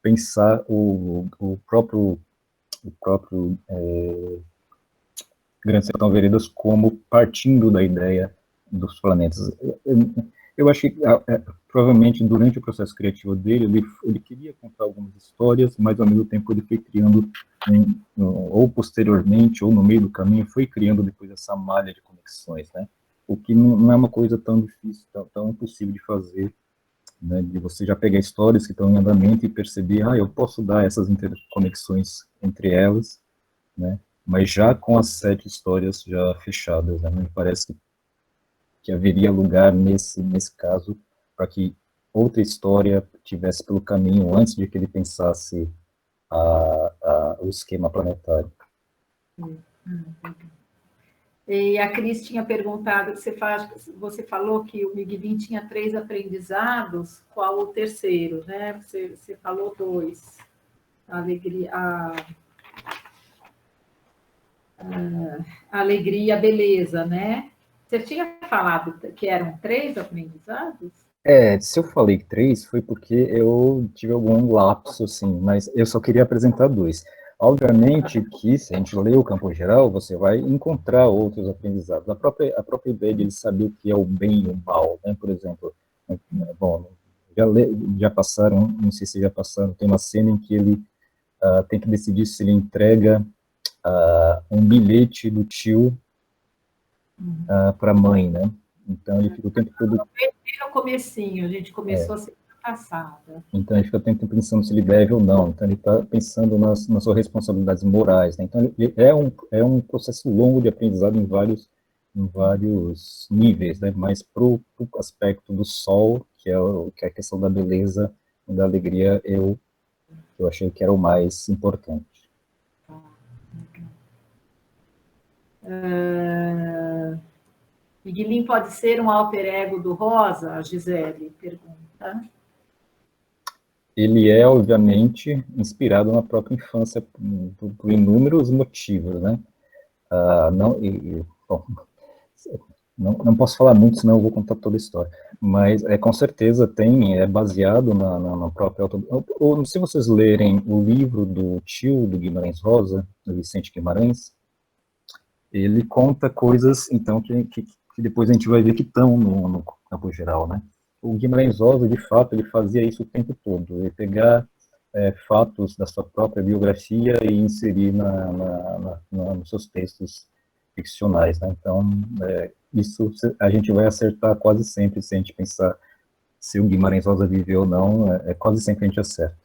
pensar o próprio Grande Sertão Veredas como partindo da ideia dos planetas. Eu acho que provavelmente durante o processo criativo dele, ele queria contar algumas histórias, mas ao mesmo tempo ele foi criando, ou posteriormente, ou no meio do caminho, foi criando depois essa malha de conexões, né? O que não é uma coisa tão difícil, tão impossível de fazer, né? De você já pegar histórias que estão em andamento e perceber, eu posso dar essas interconexões entre elas, né? Mas já com as 7 histórias já fechadas, né? Me parece que haveria lugar nesse caso para que outra história tivesse pelo caminho antes de que ele pensasse o esquema planetário. E a Cris tinha perguntado, você falou que o Migvin tinha 3 aprendizados, qual o terceiro, né? Você falou 2. A alegria e a beleza, né? Você tinha falado que eram 3 aprendizados? Se eu falei 3, foi porque eu tive algum lapso, assim, mas eu só queria apresentar 2. Obviamente que, se a gente lê o campo geral, você vai encontrar outros aprendizados. A própria ideia de ele saber o que é o bem e o mal, né? Por exemplo, bom, já passaram, não sei se já passaram, tem uma cena em que ele tem que decidir se ele entrega um bilhete do tio para a mãe, né? Então ele fica o tempo todo... No comecinho, a gente começou a semana passada. Então ele fica o tempo pensando se ele deve ou não. Então ele está pensando nas suas responsabilidades morais, né? Então é um processo longo de aprendizado em vários níveis, né? Mas para o aspecto do sol, que é a questão da beleza e da alegria, eu Eu achei que era o mais importante. Miguelim pode ser um alter ego do Rosa? A Gisele pergunta. Ele é, obviamente, inspirado na própria infância por inúmeros motivos, né? Bom, não posso falar muito, senão eu vou contar toda a história. Mas, com certeza, é baseado na própria ou se vocês lerem o livro do tio do Guimarães Rosa, do Vicente Guimarães, ele conta coisas, então, que depois a gente vai ver que estão no campo geral, né? O Guimarães Rosa, de fato, ele fazia isso o tempo todo, ele pegar fatos da sua própria biografia e inserir nos seus textos ficcionais, né? Então, isso a gente vai acertar quase sempre, se a gente pensar se o Guimarães Rosa viveu ou não, quase sempre a gente acerta.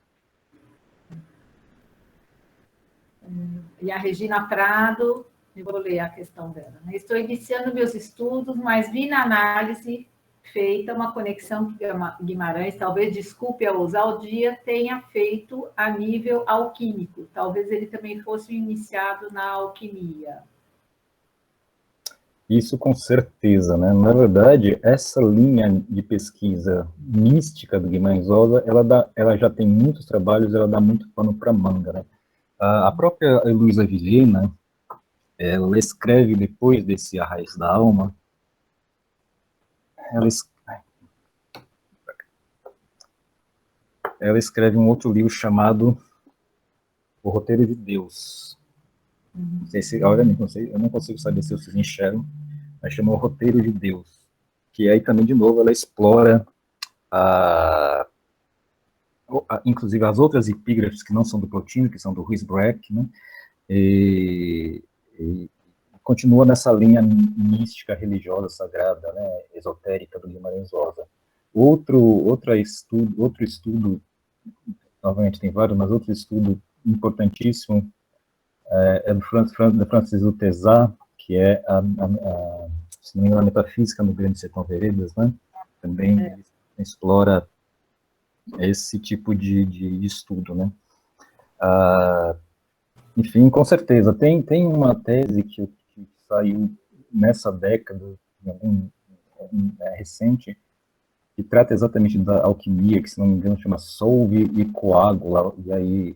E a Regina Prado, eu vou ler a questão dela. Estou iniciando meus estudos, mas vi na análise feita uma conexão que Guimarães, talvez, desculpe a ousadia, tenha feito a nível alquímico. Talvez ele também fosse iniciado na alquimia. Isso com certeza, né? Na verdade, essa linha de pesquisa mística do Guimarães Rosa, ela já tem muitos trabalhos, ela dá muito pano para manga, né? A própria Heloísa Vilhena, ela escreve depois desse A Raiz da Alma, ela escreve um outro livro chamado O Roteiro de Deus. Não sei se, obviamente, eu não consigo saber se vocês enxergam, mas chama O Roteiro de Deus, que aí também, de novo, ela explora inclusive as outras epígrafes que não são do Plotino, que são do Ruiz Breck, né? E continua nessa linha mística, religiosa, sagrada, né? Esotérica do Guimarães Rosa. Outro estudo, novamente tem vários, mas outro estudo importantíssimo é do Francis Utesá, que é se não me engano, a metafísica no Grande Sertão Veredas, né? Também explora esse tipo de estudo, né? Enfim, com certeza, tem uma tese que saiu nessa década, recente, que trata exatamente da alquimia, que, se não me engano, chama Solve e Coagula, e aí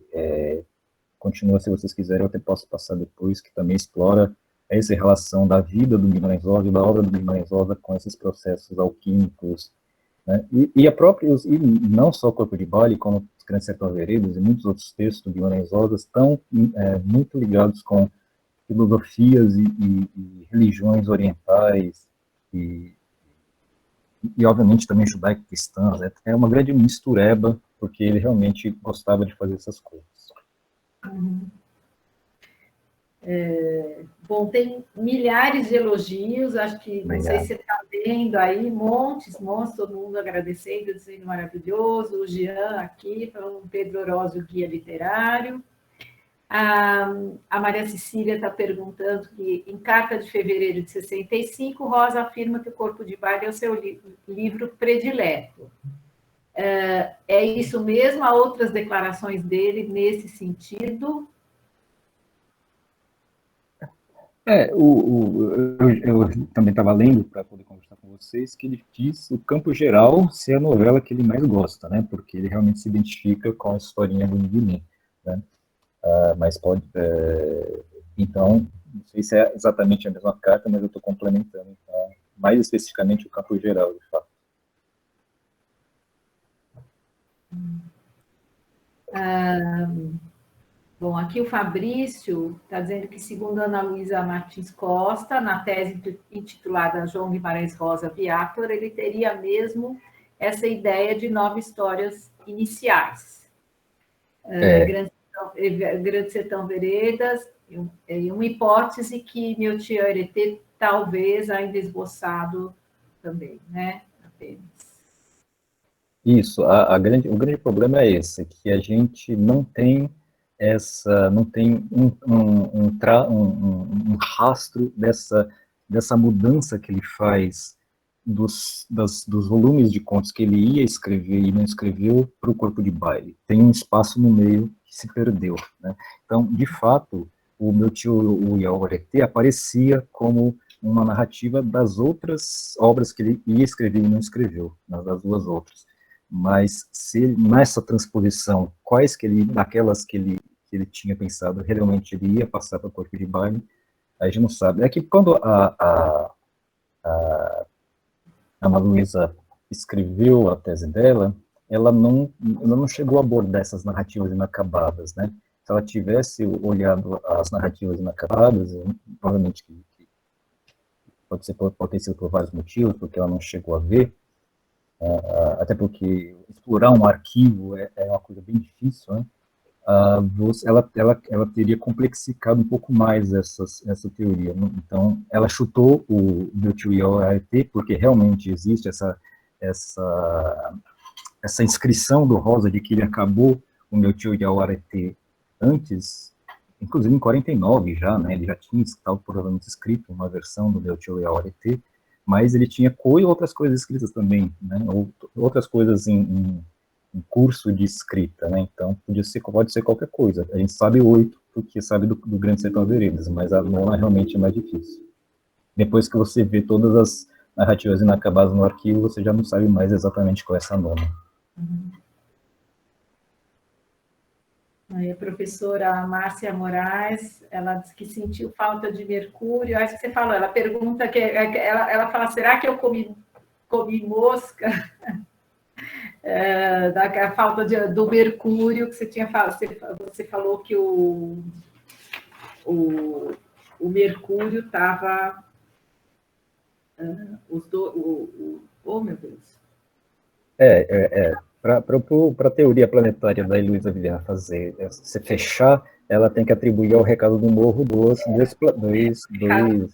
continua, se vocês quiserem, eu até posso passar depois, que também explora essa relação da vida do Guimarães Rosa e da obra do Guimarães Rosa com esses processos alquímicos, né? E não só o Corpo de Baile, como os Grandes Sertões Veredas e muitos outros textos do Guimarães Rosa estão muito ligados com filosofias e religiões orientais e obviamente também judaico-cristãs. É uma grande mistureba, porque ele realmente gostava de fazer essas coisas. Bom, tem milhares de elogios, acho que, não sei se você está vendo aí, montes, todo mundo agradecendo, dizendo maravilhoso, o Jean aqui, falando Pedro Orozio, guia literário. A Maria Cecília está perguntando que, em carta de fevereiro de 65, Rosa afirma que o Corpo de Baile é o seu livro predileto. É isso mesmo? Há outras declarações dele nesse sentido? Eu também estava lendo para poder conversar com vocês que ele diz o Campo Geral ser a novela que ele mais gosta, né? Porque ele realmente se identifica com a historinha do Miguelim, né? Mas pode, então, não sei se é exatamente a mesma carta, mas eu estou complementando, então, mais especificamente o Campo Geral, de fato. Bom, aqui o Fabrício está dizendo que, segundo Ana Luísa Martins Costa, na tese intitulada João Guimarães Rosa Viator, ele teria mesmo essa ideia de 9 histórias iniciais. Grande Sertão Veredas, e uma hipótese que meu tio Aretê talvez ainda esboçado também, né? Apenas. Isso, o grande problema é esse, que a gente não tem um rastro dessa mudança que ele faz dos volumes de contos que ele ia escrever e não escreveu para o Corpo de Baile. Tem um espaço no meio que se perdeu, né? Então, de fato, o Meu Tio o Yaowaretê aparecia como uma narrativa das outras obras que ele ia escrever e não escreveu, das duas outras. Mas se nessa transposição, daquelas que ele tinha pensado, realmente ele ia passar para o Corpo de Baile, a gente não sabe. É que quando a Ana Luísa escreveu a tese dela, ela não chegou a abordar essas narrativas inacabadas, né? Se ela tivesse olhado as narrativas inacabadas, provavelmente pode ter sido por vários motivos, porque ela não chegou a ver, até porque explorar um arquivo é uma coisa bem difícil, né? Ela teria complexicado um pouco mais essa teoria. Né? Então, ela chutou o Meu Tio Yaowaretê, porque realmente existe essa inscrição do Rosa de que ele acabou o Meu Tio Yaowaretê antes, inclusive em 49 já, né? Ele já tinha estava provavelmente escrito uma versão do Meu Tio Yaowaretê, mas ele tinha outras coisas escritas também, né? Outras coisas em curso de escrita, né? Então, pode ser qualquer coisa. A gente sabe 8, porque sabe do Grande Sertão Veredas, mas a nona realmente é mais difícil. Depois que você vê todas as narrativas inacabadas no arquivo, você já não sabe mais exatamente qual é essa nona. Aí a professora Márcia Moraes, ela disse que sentiu falta de mercúrio. Acho que você falou, ela pergunta, ela fala, será que eu comi mosca? Da falta do mercúrio, que você tinha falado, você falou que o mercúrio estava... oh, meu Deus. Para a teoria planetária da Heloísa Villar se fechar, ela tem que atribuir ao recado do morro dois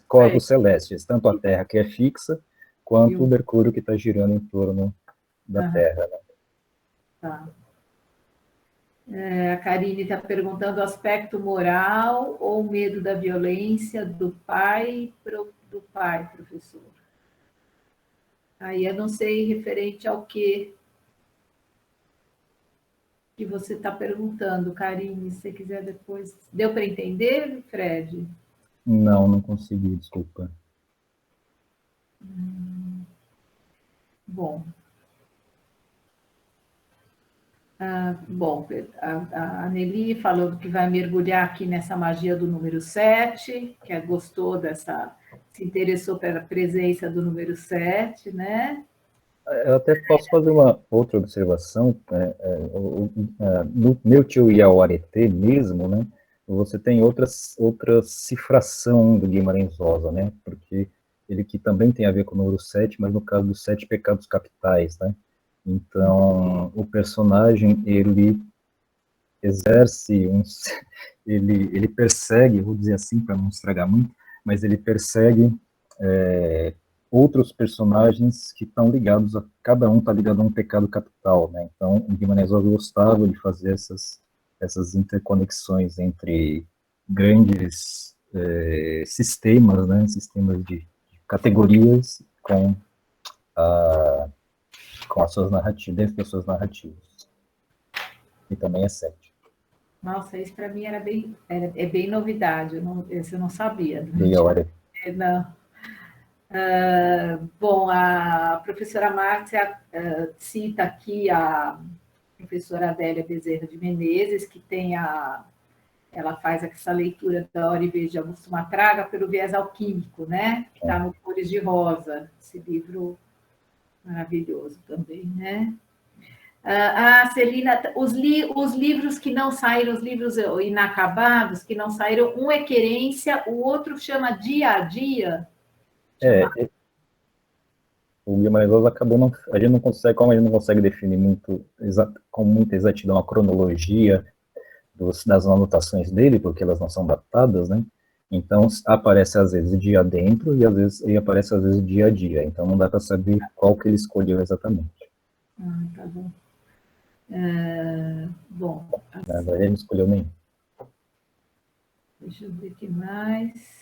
corpos celestes, tanto a Terra, que é fixa, quanto o Mercúrio, que está girando em torno da Terra. Né? Tá. A Karine está perguntando o aspecto moral ou medo da violência do pai, professor. Aí eu não sei referente ao que você está perguntando, Karine, se você quiser depois. Deu para entender, Fred? Não consegui, desculpa. Bom. A Nelly falou que vai mergulhar aqui nessa magia do número 7, que gostou se interessou pela presença do número 7, né? Eu até posso fazer uma outra observação. No Meu Tio Yaowaretê mesmo, né? Você tem outra cifração do Guimarães Rosa, né? Porque ele que também tem a ver com o número 7, mas no caso dos 7 pecados capitais, né? Então, o personagem, ele exerce, ele persegue, vou dizer assim para não estragar muito, mas ele persegue outros personagens que estão ligados cada um está ligado a um pecado capital, né? Então, o Guimarães Rosa gostava de fazer essas interconexões entre grandes sistemas, né? Sistemas de categorias com as suas narrativas, dentro das suas narrativas. E também é 7. Nossa, isso para mim é bem novidade, eu não sabia. Não. Bom, a professora Márcia cita aqui a professora Adélia Bezerra de Menezes, que ela faz essa leitura da Hora e Vez de Augusto Matraga pelo viés alquímico, né? Que está no Cores de Rosa, esse livro maravilhoso também, né? Celina, os livros que não saíram, os livros inacabados que não saíram, um é Querência, o outro chama Dia a Dia. O Guimarães Rosa acabou a gente não consegue, como a gente não consegue definir com muita exatidão a cronologia das anotações dele, porque elas não são datadas, né? Então aparece às vezes dia dentro e aparece às vezes dia a dia. Então não dá para saber qual que ele escolheu exatamente. Tá bom. Bom. Na verdade, ele não escolheu nenhum. Deixa eu ver o que mais.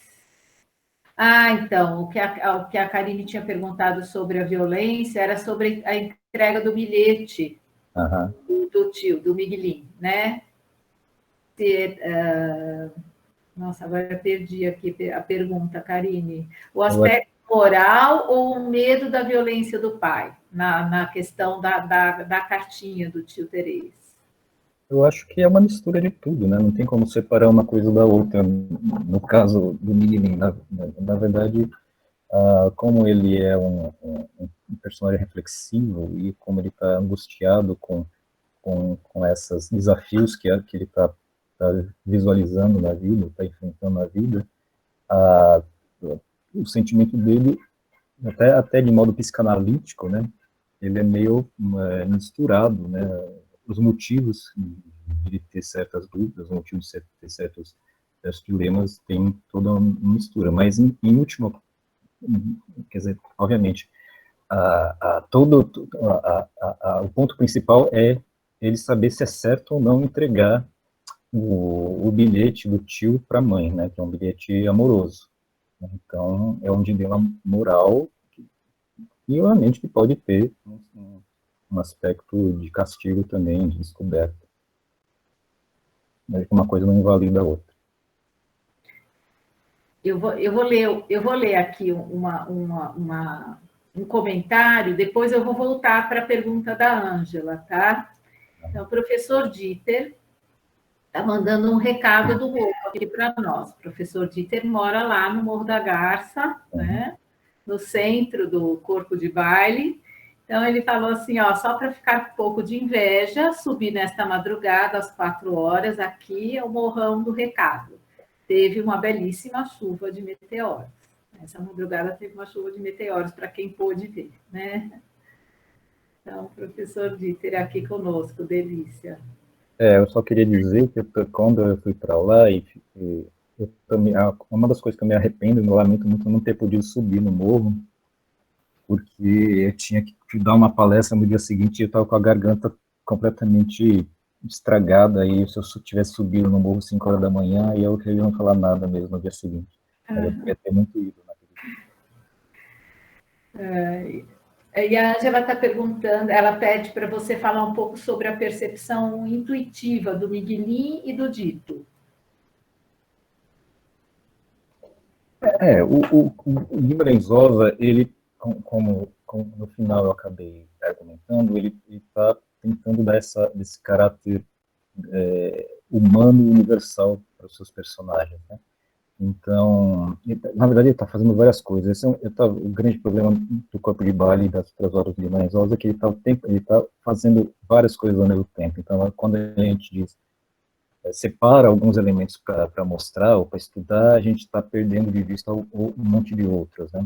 Ah, então, o que a Karine tinha perguntado sobre a violência era sobre a entrega do bilhete Aham. do tio, do Miguelinho, né? Se, nossa, agora eu perdi aqui a pergunta, Karine. O Eu, a- aspecto moral ou o medo da violência do pai, na questão da cartinha do tio Terês? eu acho que é uma mistura de tudo, né? Não tem como separar uma coisa da outra. No caso do Miguelinho, na verdade, como ele é um personagem reflexivo e como ele está angustiado com esses desafios que ele está visualizando na vida, está enfrentando na vida, a, o sentimento dele, até de modo psicanalítico, né, ele é meio misturado, né, os motivos de ele ter certas dúvidas, os motivos de ter certos dilemas, tem toda uma mistura, mas em última, quer dizer, obviamente, o ponto principal é ele saber se é certo ou não entregar o bilhete do tio para a mãe, né, que é um bilhete amoroso. Então, é um dilema moral e, obviamente, que pode ter um aspecto de castigo também, de descoberta. Mas uma coisa não invalida a outra. Eu vou ler aqui um comentário, depois eu vou voltar para a pergunta da Ângela, tá? Então, o professor Dieter está mandando um recado do Morro aqui para nós. O professor Dieter mora lá no Morro da Garça, né? No centro do corpo de baile. Então, ele falou assim, ó, só para ficar com um pouco de inveja, subi nesta madrugada às 4 horas, aqui é o Morrão do Recado. Teve uma belíssima chuva de meteoros. Essa madrugada teve uma chuva de meteoros, para quem pôde ver, né? Então, o professor Dieter aqui conosco, delícia. Eu só queria dizer que quando eu fui para lá, eu também, uma das coisas que eu me arrependo, eu lamento muito não ter podido subir no morro, porque eu tinha que dar uma palestra no dia seguinte e eu estava com a garganta completamente estragada, e se eu tivesse subido no morro 5 horas da manhã, eu queria não falar nada mesmo no dia seguinte. Mas eu queria ter muito ido naquele dia. E a Angela está perguntando, ela pede para você falar um pouco sobre a percepção intuitiva do Miguelin e do Dito. O Guimarães Rosa, ele, como no final eu acabei argumentando, ele está tentando dar desse caráter humano e universal para os seus personagens, né? Então, na verdade, ele está fazendo várias coisas. Esse o grande problema do corpo de baile e das outras obras de Guimarães Rosa é que ele tá fazendo várias coisas ao mesmo tempo. Então, quando a gente diz separa alguns elementos para mostrar ou para estudar, a gente está perdendo de vista um monte de outros, né?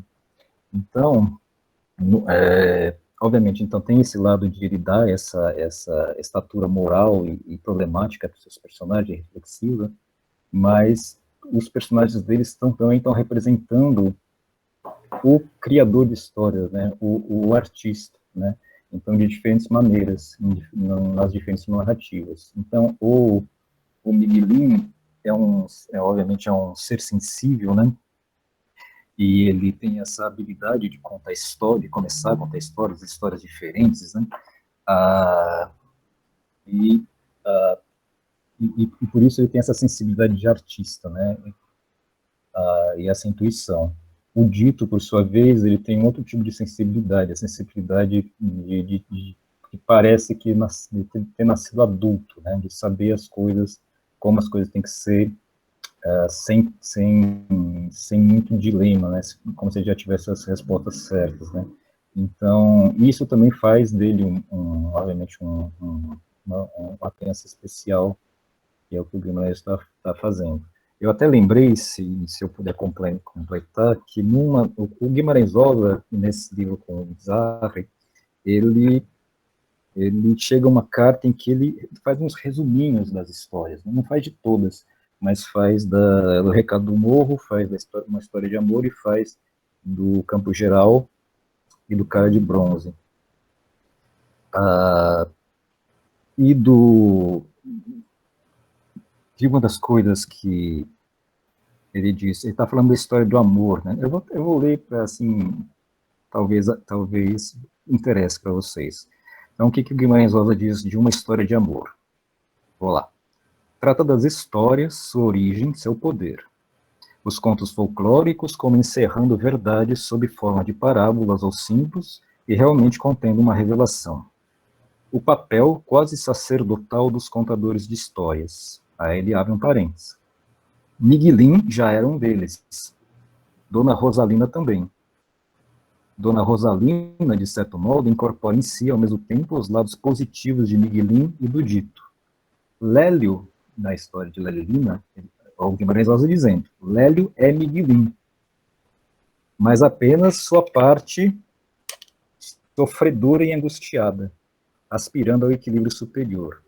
Então, obviamente, então tem esse lado de ele dar essa estatura moral e problemática para os seus personagens, reflexiva, mas os personagens deles também estão representando o criador de histórias, né? O artista, né? Então, de diferentes maneiras, nas diferentes narrativas. Então, o Miguelinho obviamente é um ser sensível, né? E ele tem essa habilidade de contar história, de começar a contar histórias diferentes, né? Ah, e, e por isso ele tem essa sensibilidade de artista, né? E essa intuição. O Dito, por sua vez, ele tem outro tipo de sensibilidade, a sensibilidade que parece que de ter nascido adulto, né? De saber as coisas, como as coisas têm que ser, sem muito dilema, né? Como se ele já tivesse as respostas certas, né? Então, isso também faz dele, obviamente, uma criança especial, que é o que o Guimarães está fazendo. Eu até lembrei, se eu puder completar, que o Guimarães Rosa, nesse livro com o Zarre, ele chega a uma carta em que ele faz uns resuminhos das histórias, não faz de todas, mas faz do Recado do Morro, faz uma história de amor e faz do Campo Geral e do Cara de Bronze. E de uma das coisas que ele diz, ele está falando da história do amor, né? Eu vou ler para, assim, talvez interesse para vocês. Então, o que o Guimarães Rosa diz de uma história de amor? Vou lá. Trata das histórias, sua origem, seu poder. Os contos folclóricos como encerrando verdades sob forma de parábolas ou símbolos e realmente contendo uma revelação. O papel quase sacerdotal dos contadores de histórias. Aí ele abre um parênteses. Miguelin já era um deles. Dona Rosalina também. Dona Rosalina, de certo modo, incorpora em si, ao mesmo tempo, os lados positivos de Miguelin e do dito. Lélio, na história de Lélio, o Guimarães Rosa dizendo, Lélio é Miguelin, mas apenas sua parte sofredora e angustiada, aspirando ao equilíbrio superior.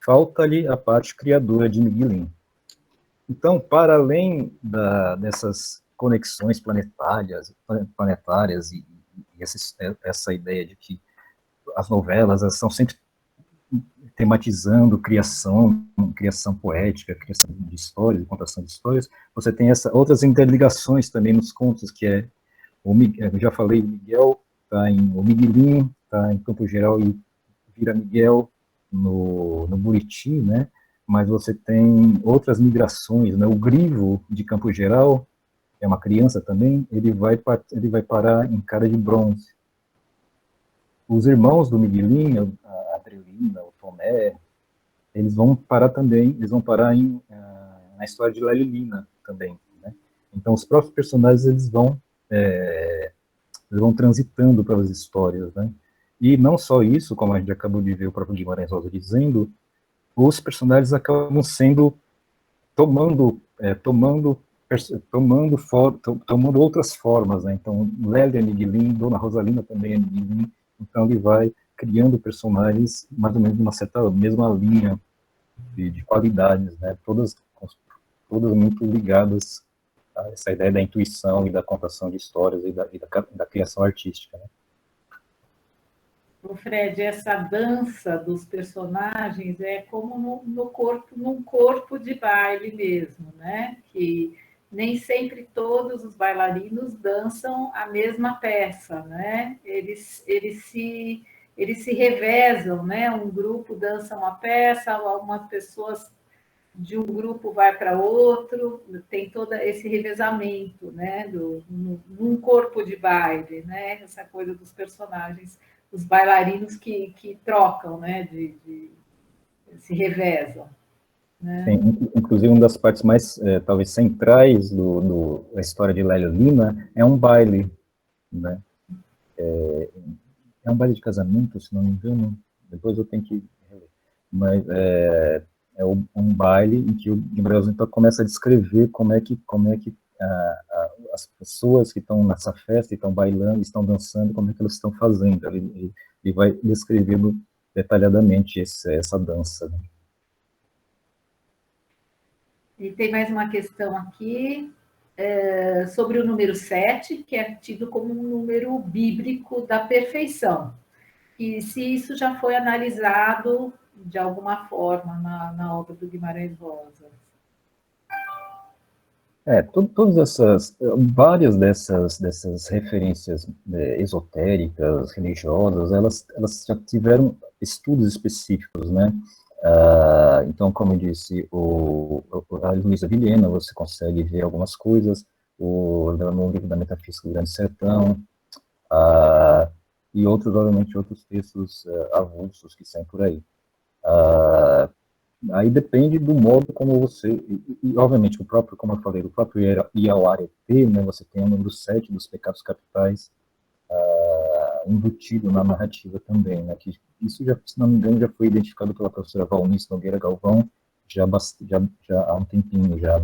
Falta-lhe a parte criadora de Miguelin. Então, para além dessas conexões planetárias e essa ideia de que as novelas estão sempre tematizando criação poética, criação de histórias, contação de histórias, você tem outras interligações também nos contos, que é, eu já falei, o Miguel o Miguelinho está em Campo Geral e vira Miguel no Buriti, né? Mas você tem outras migrações, né? O Grivo de Campo Geral, que é uma criança também, ele vai parar em Cara de Bronze. Os irmãos do Miguelinho, a Adrelina, o Tomé, eles vão parar na história de Lelilina também, né? Então, os próprios personagens, eles vão transitando pelas histórias, né? E não só isso, como a gente acabou de ver o próprio Guimarães Rosa dizendo, os personagens acabam tomando outras formas, né? Então, Lélia é Miguelin, Dona Rosalina também é Miguelin, então ele vai criando personagens mais ou menos de uma certa mesma linha de qualidades, né? Todas muito ligadas a essa ideia da intuição e da contação de histórias e da criação artística, né? O Fred, essa dança dos personagens é como num corpo de baile mesmo, né? Que nem sempre todos os bailarinos dançam a mesma peça, né? Eles se revezam, né? Um grupo dança uma peça, algumas pessoas de um grupo vai para outro, tem todo esse revezamento, né? Num corpo de baile, né? Essa coisa dos personagens, os bailarinos que trocam, né? Se revezam. Né? Sim, inclusive, uma das partes mais, talvez, centrais da história de Lélia Lima é um baile, né? É um baile de casamento, se não me engano, depois eu tenho que reler. Mas um baile em que o Guimarães então começa a descrever como é que as pessoas que estão nessa festa, estão bailando, estão dançando, como é que elas estão fazendo. Ele vai descrevendo detalhadamente essa dança, né? E tem mais uma questão aqui sobre o número 7, que é tido como um número bíblico da perfeição. E se isso já foi analisado de alguma forma na obra do Guimarães Rosa. Várias dessas referências esotéricas, religiosas, elas já tiveram estudos específicos, né? Então, como eu disse, a Luísa Vilhena, você consegue ver algumas coisas, no livro da Metafísica do Grande Sertão, e obviamente, outros textos avulsos que saem por aí. Aí depende do modo como você, obviamente, como eu falei, o próprio Iauareté, né, você tem o número 7 dos pecados capitais embutido na narrativa também, né, que isso, se não me engano, já foi identificado pela professora Valnice Nogueira Galvão já há um tempinho já.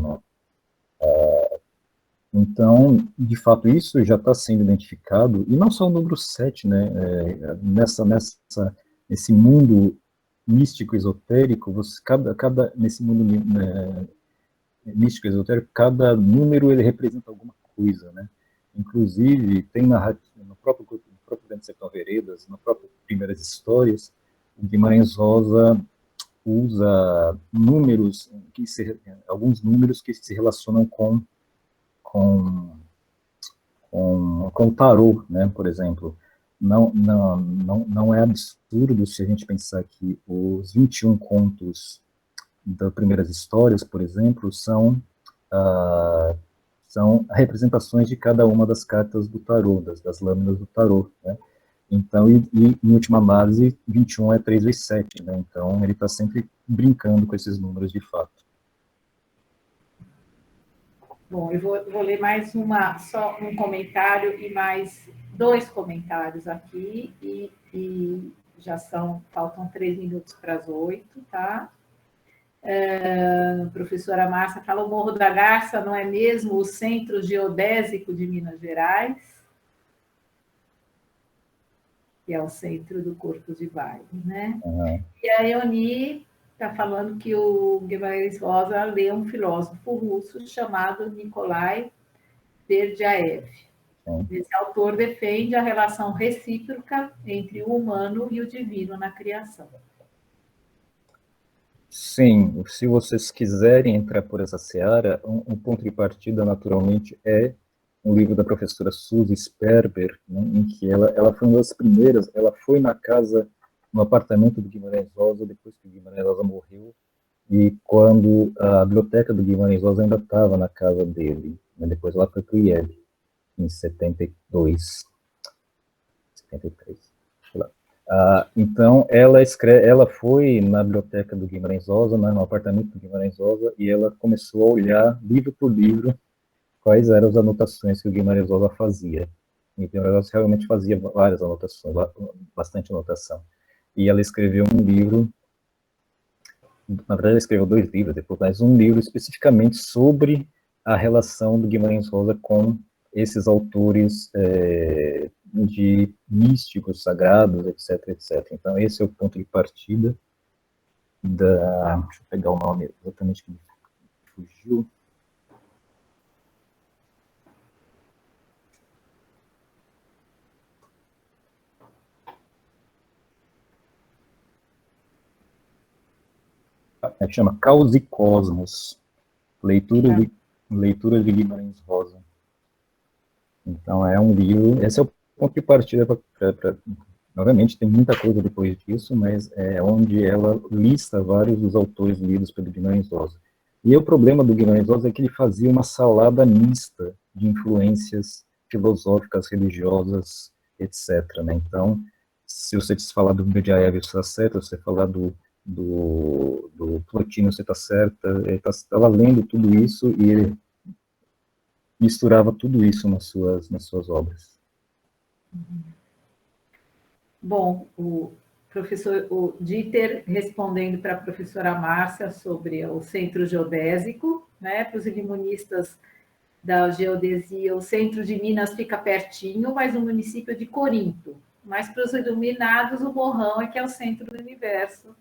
Então, de fato, isso já está sendo identificado, e não só o número 7, né, nesse mundo místico esotérico, nesse mundo místico esotérico, cada número ele representa alguma coisa, né? Inclusive, tem narrativa no próprio Grande Sertão Veredas, no próprio Primeiras Histórias, o Guimarães Rosa usa alguns números que se relacionam com com o tarô, né, por exemplo. Não é absurdo se a gente pensar que os 21 contos das primeiras histórias, por exemplo, são representações de cada uma das cartas do tarô, das lâminas do tarô, né? Então, em última análise, 21 é 3 vezes 7, né? Então, ele está sempre brincando com esses números de fato. Bom, eu vou ler mais só um comentário e mais 2 comentários aqui, e já faltam 3 minutos para as 8, tá? A professora Márcia fala, o Morro da Garça não é mesmo o centro geodésico de Minas Gerais? Que é o centro do Corpo de Baile, né? Uhum. E a Eoni está falando que o Guimarães Rosa lê um filósofo russo chamado Nikolai Berdyaev. Esse autor defende a relação recíproca entre o humano e o divino na criação. Sim, se vocês quiserem entrar por essa seara, um ponto de partida, naturalmente, é um livro da professora Suzy Sperber, né, em que ela foi uma das primeiras, ela foi no apartamento do Guimarães Rosa, depois que o Guimarães Rosa morreu, e quando a biblioteca do Guimarães Rosa ainda estava na casa dele, né, depois ela foi para o IEB, em 72, 73, sei lá. Então, ela foi na biblioteca do Guimarães Rosa, né, no apartamento do Guimarães Rosa, e ela começou a olhar, livro por livro, quais eram as anotações que o Guimarães Rosa fazia. E o Guimarães Rosa realmente fazia várias anotações, bastante anotação. E ela escreveu um livro, na verdade ela escreveu 2 livros depois, mas um livro especificamente sobre a relação do Guimarães Rosa com esses autores de místicos, sagrados, etc, etc. Então, esse é o ponto de partida deixa eu pegar o nome exatamente que me fugiu. Chama Caos e Cosmos, leitura de Guimarães Rosa. Então, é um livro, esse é o ponto de partida obviamente tem muita coisa depois disso, mas é onde ela lista vários dos autores lidos pelo Guimarães Rosa. E o problema do Guimarães Rosa é que ele fazia uma salada mista de influências filosóficas, religiosas, etc. Né? Então, se você falar do Berdyaev, você está certo, se você falar do Plotino, você está certa, ele estava lendo tudo isso e ele misturava tudo isso nas suas obras. Bom, o Dieter respondendo para a professora Márcia sobre o centro geodésico, né? Para os ilimonistas da geodesia, o centro de Minas fica pertinho, mas no município de Corinto. Mas para os iluminados, o Morrão é que é o centro do universo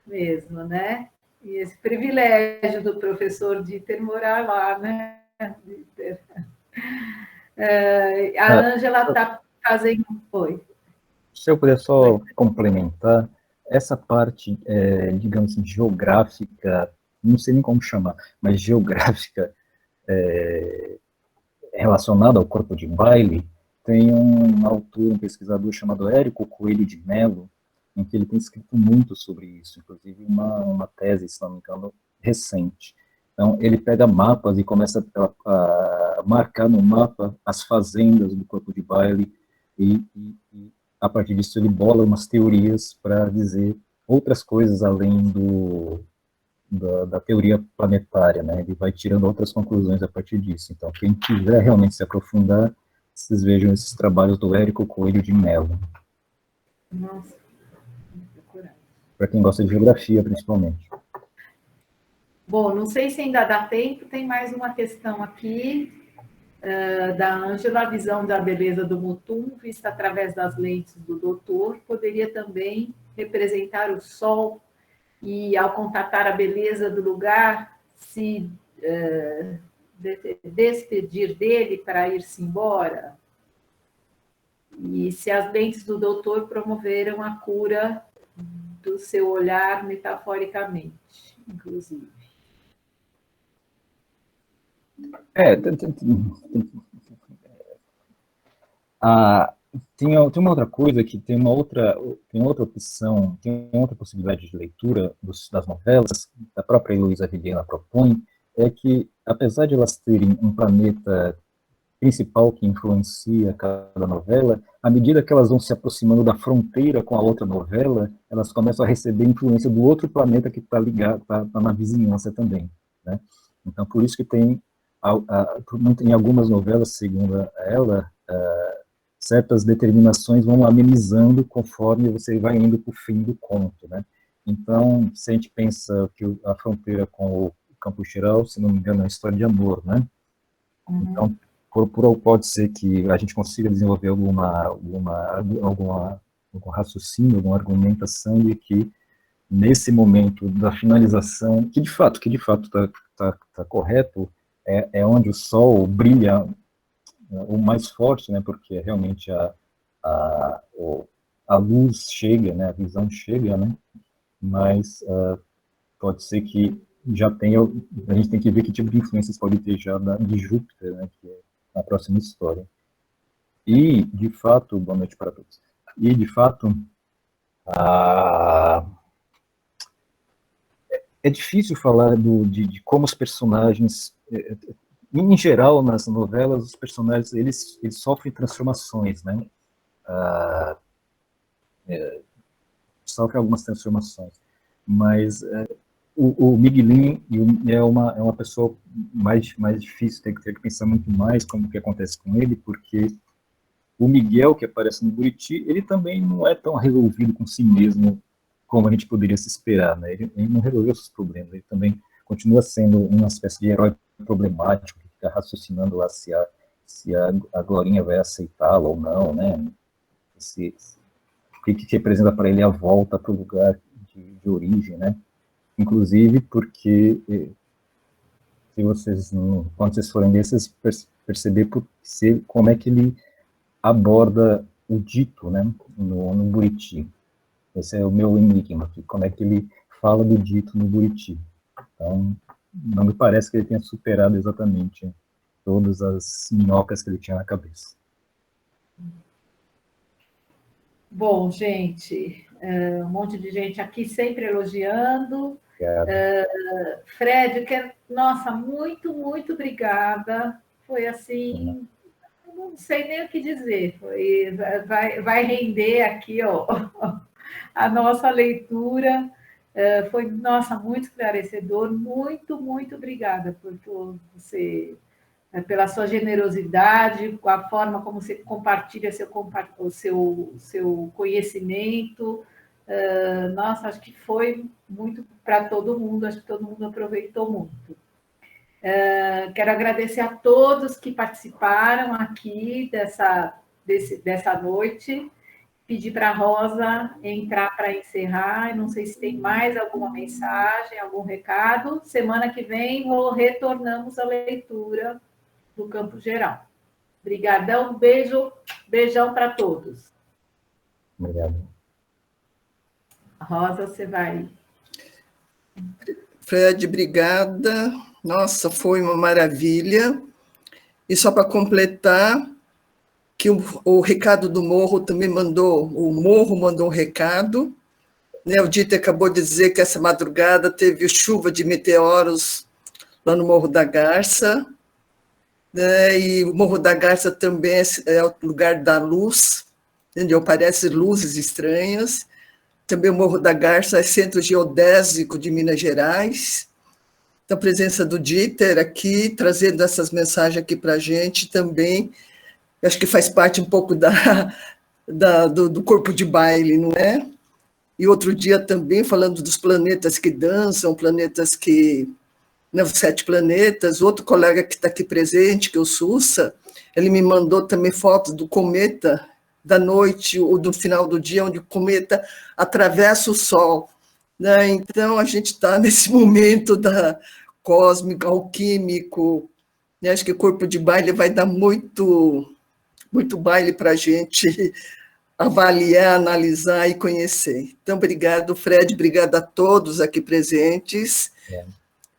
mesmo, né? E esse privilégio do professor Dieter morar lá, né? Dieter. A Ângela está fazendo... Oi. Se eu puder só complementar, essa parte, digamos assim, geográfica, não sei nem como chamar, mas geográfica, relacionada ao corpo de baile, tem um autor, um pesquisador chamado Érico Coelho de Mello, em que ele tem escrito muito sobre isso, inclusive uma tese, se não me engano, recente. Então, ele pega mapas e começa a marcar no mapa as fazendas do corpo de baile e a partir disso ele bola umas teorias para dizer outras coisas além da teoria planetária, né? Ele vai tirando outras conclusões a partir disso. Então, quem quiser realmente se aprofundar, vocês vejam esses trabalhos do Érico Coelho de Mello. Nossa, para quem gosta de geografia, principalmente. Bom, não sei se ainda dá tempo, tem mais uma questão aqui da Ângela, a visão da beleza do Mutum, vista através das lentes do doutor, poderia também representar o sol e, ao contatar a beleza do lugar, se despedir dele para ir-se embora? E se as lentes do doutor promoveram a cura do seu olhar metaforicamente, inclusive. É, tem uma outra coisa que tem outra opção, tem outra possibilidade de leitura das novelas, a própria Heloísa Vilhena propõe, é que, apesar de elas terem um planeta principal que influencia cada novela, à medida que elas vão se aproximando da fronteira com a outra novela, elas começam a receber influência do outro planeta que está ligado, está na vizinhança também, né? Então, por isso que tem, em algumas novelas, segundo ela, certas determinações vão amenizando conforme você vai indo para o fim do conto, né? Então, se a gente pensa que a fronteira com o Campo Geral, se não me engano, é uma história de amor, né? Então, pode ser que a gente consiga desenvolver algum raciocínio, alguma argumentação de que nesse momento da finalização, que de fato está correto, é onde o sol brilha o mais forte, né? Porque realmente a luz chega, né? A visão chega, né? Mas pode ser que já tenha, a gente tem que ver que tipo de influências pode ter já de Júpiter, né? Que é na próxima história. E, de fato, boa noite para todos. E, de fato, é difícil falar de como os personagens, em geral, nas novelas, os personagens, eles sofrem transformações, né? Sofrem algumas transformações. Mas o Miguelin é uma pessoa mais difícil, tem que pensar muito mais como que acontece com ele, porque o Miguel, que aparece no Buriti, ele também não é tão resolvido com si mesmo como a gente poderia se esperar, né? Ele não resolveu seus problemas, ele também continua sendo uma espécie de herói problemático, que fica raciocinando lá se a Glorinha vai aceitá-lo ou não, né? O que representa para ele a volta para o lugar de origem, né? Inclusive porque, quando vocês forem ver, vocês perceber como é que ele aborda o dito, né, no Buriti. Esse é o meu enigma aqui, como é que ele fala do dito no Buriti. Então, não me parece que ele tenha superado exatamente todas as minhocas que ele tinha na cabeça. Bom, gente, um monte de gente aqui sempre elogiando. Fred, nossa, muito, muito obrigada. Foi assim, não sei nem o que dizer. Vai render aqui, ó, a nossa leitura. Foi, nossa, muito esclarecedor. Muito, muito obrigada por você, pela sua generosidade, com a forma como você compartilha o seu conhecimento. Nossa, acho que foi muito para todo mundo, acho que todo mundo aproveitou muito. Quero agradecer a todos que participaram aqui dessa noite. Pedir para a Rosa entrar para encerrar. Não sei se tem mais alguma mensagem, algum recado. Semana que vem retornamos à leitura do Campo Geral. Obrigadão, beijão para todos. Obrigado. Rosa, você vai. Fred, obrigada. Nossa, foi uma maravilha. E só para completar, que o Ricardo do Morro também mandou um recado. Né? O Dieter acabou de dizer que essa madrugada teve chuva de meteoros lá no Morro da Garça. Né? E o Morro da Garça também é o lugar da luz, entendeu? Aparecem luzes estranhas. Também o Morro da Garça é centro geodésico de Minas Gerais. Então, a presença do Dieter aqui, trazendo essas mensagens aqui para a gente também, acho que faz parte um pouco do corpo de baile, não é? E outro dia também, falando dos planetas que dançam, planetas que... Né, os 7 planetas, outro colega que está aqui presente, que é o Sussa, ele me mandou também fotos do cometa da noite ou do final do dia, onde o cometa atravessa o Sol. Né? Então, a gente está nesse momento da cósmico, alquímico. Né? Acho que o corpo de baile vai dar muito baile para a gente avaliar, analisar e conhecer. Então, obrigado, Fred, obrigado a todos aqui presentes.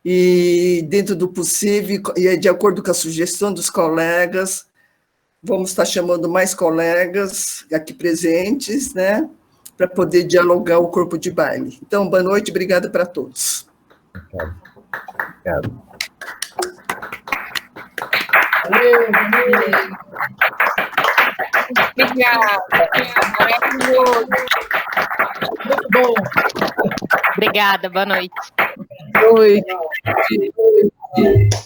e, dentro do possível, e de acordo com a sugestão dos colegas, vamos estar chamando mais colegas aqui presentes, né, para poder dialogar o corpo de baile. Então, boa noite, obrigada para todos. Obrigado. Obrigada. Maravilhoso. Muito bom. Obrigada, boa noite. Boa noite.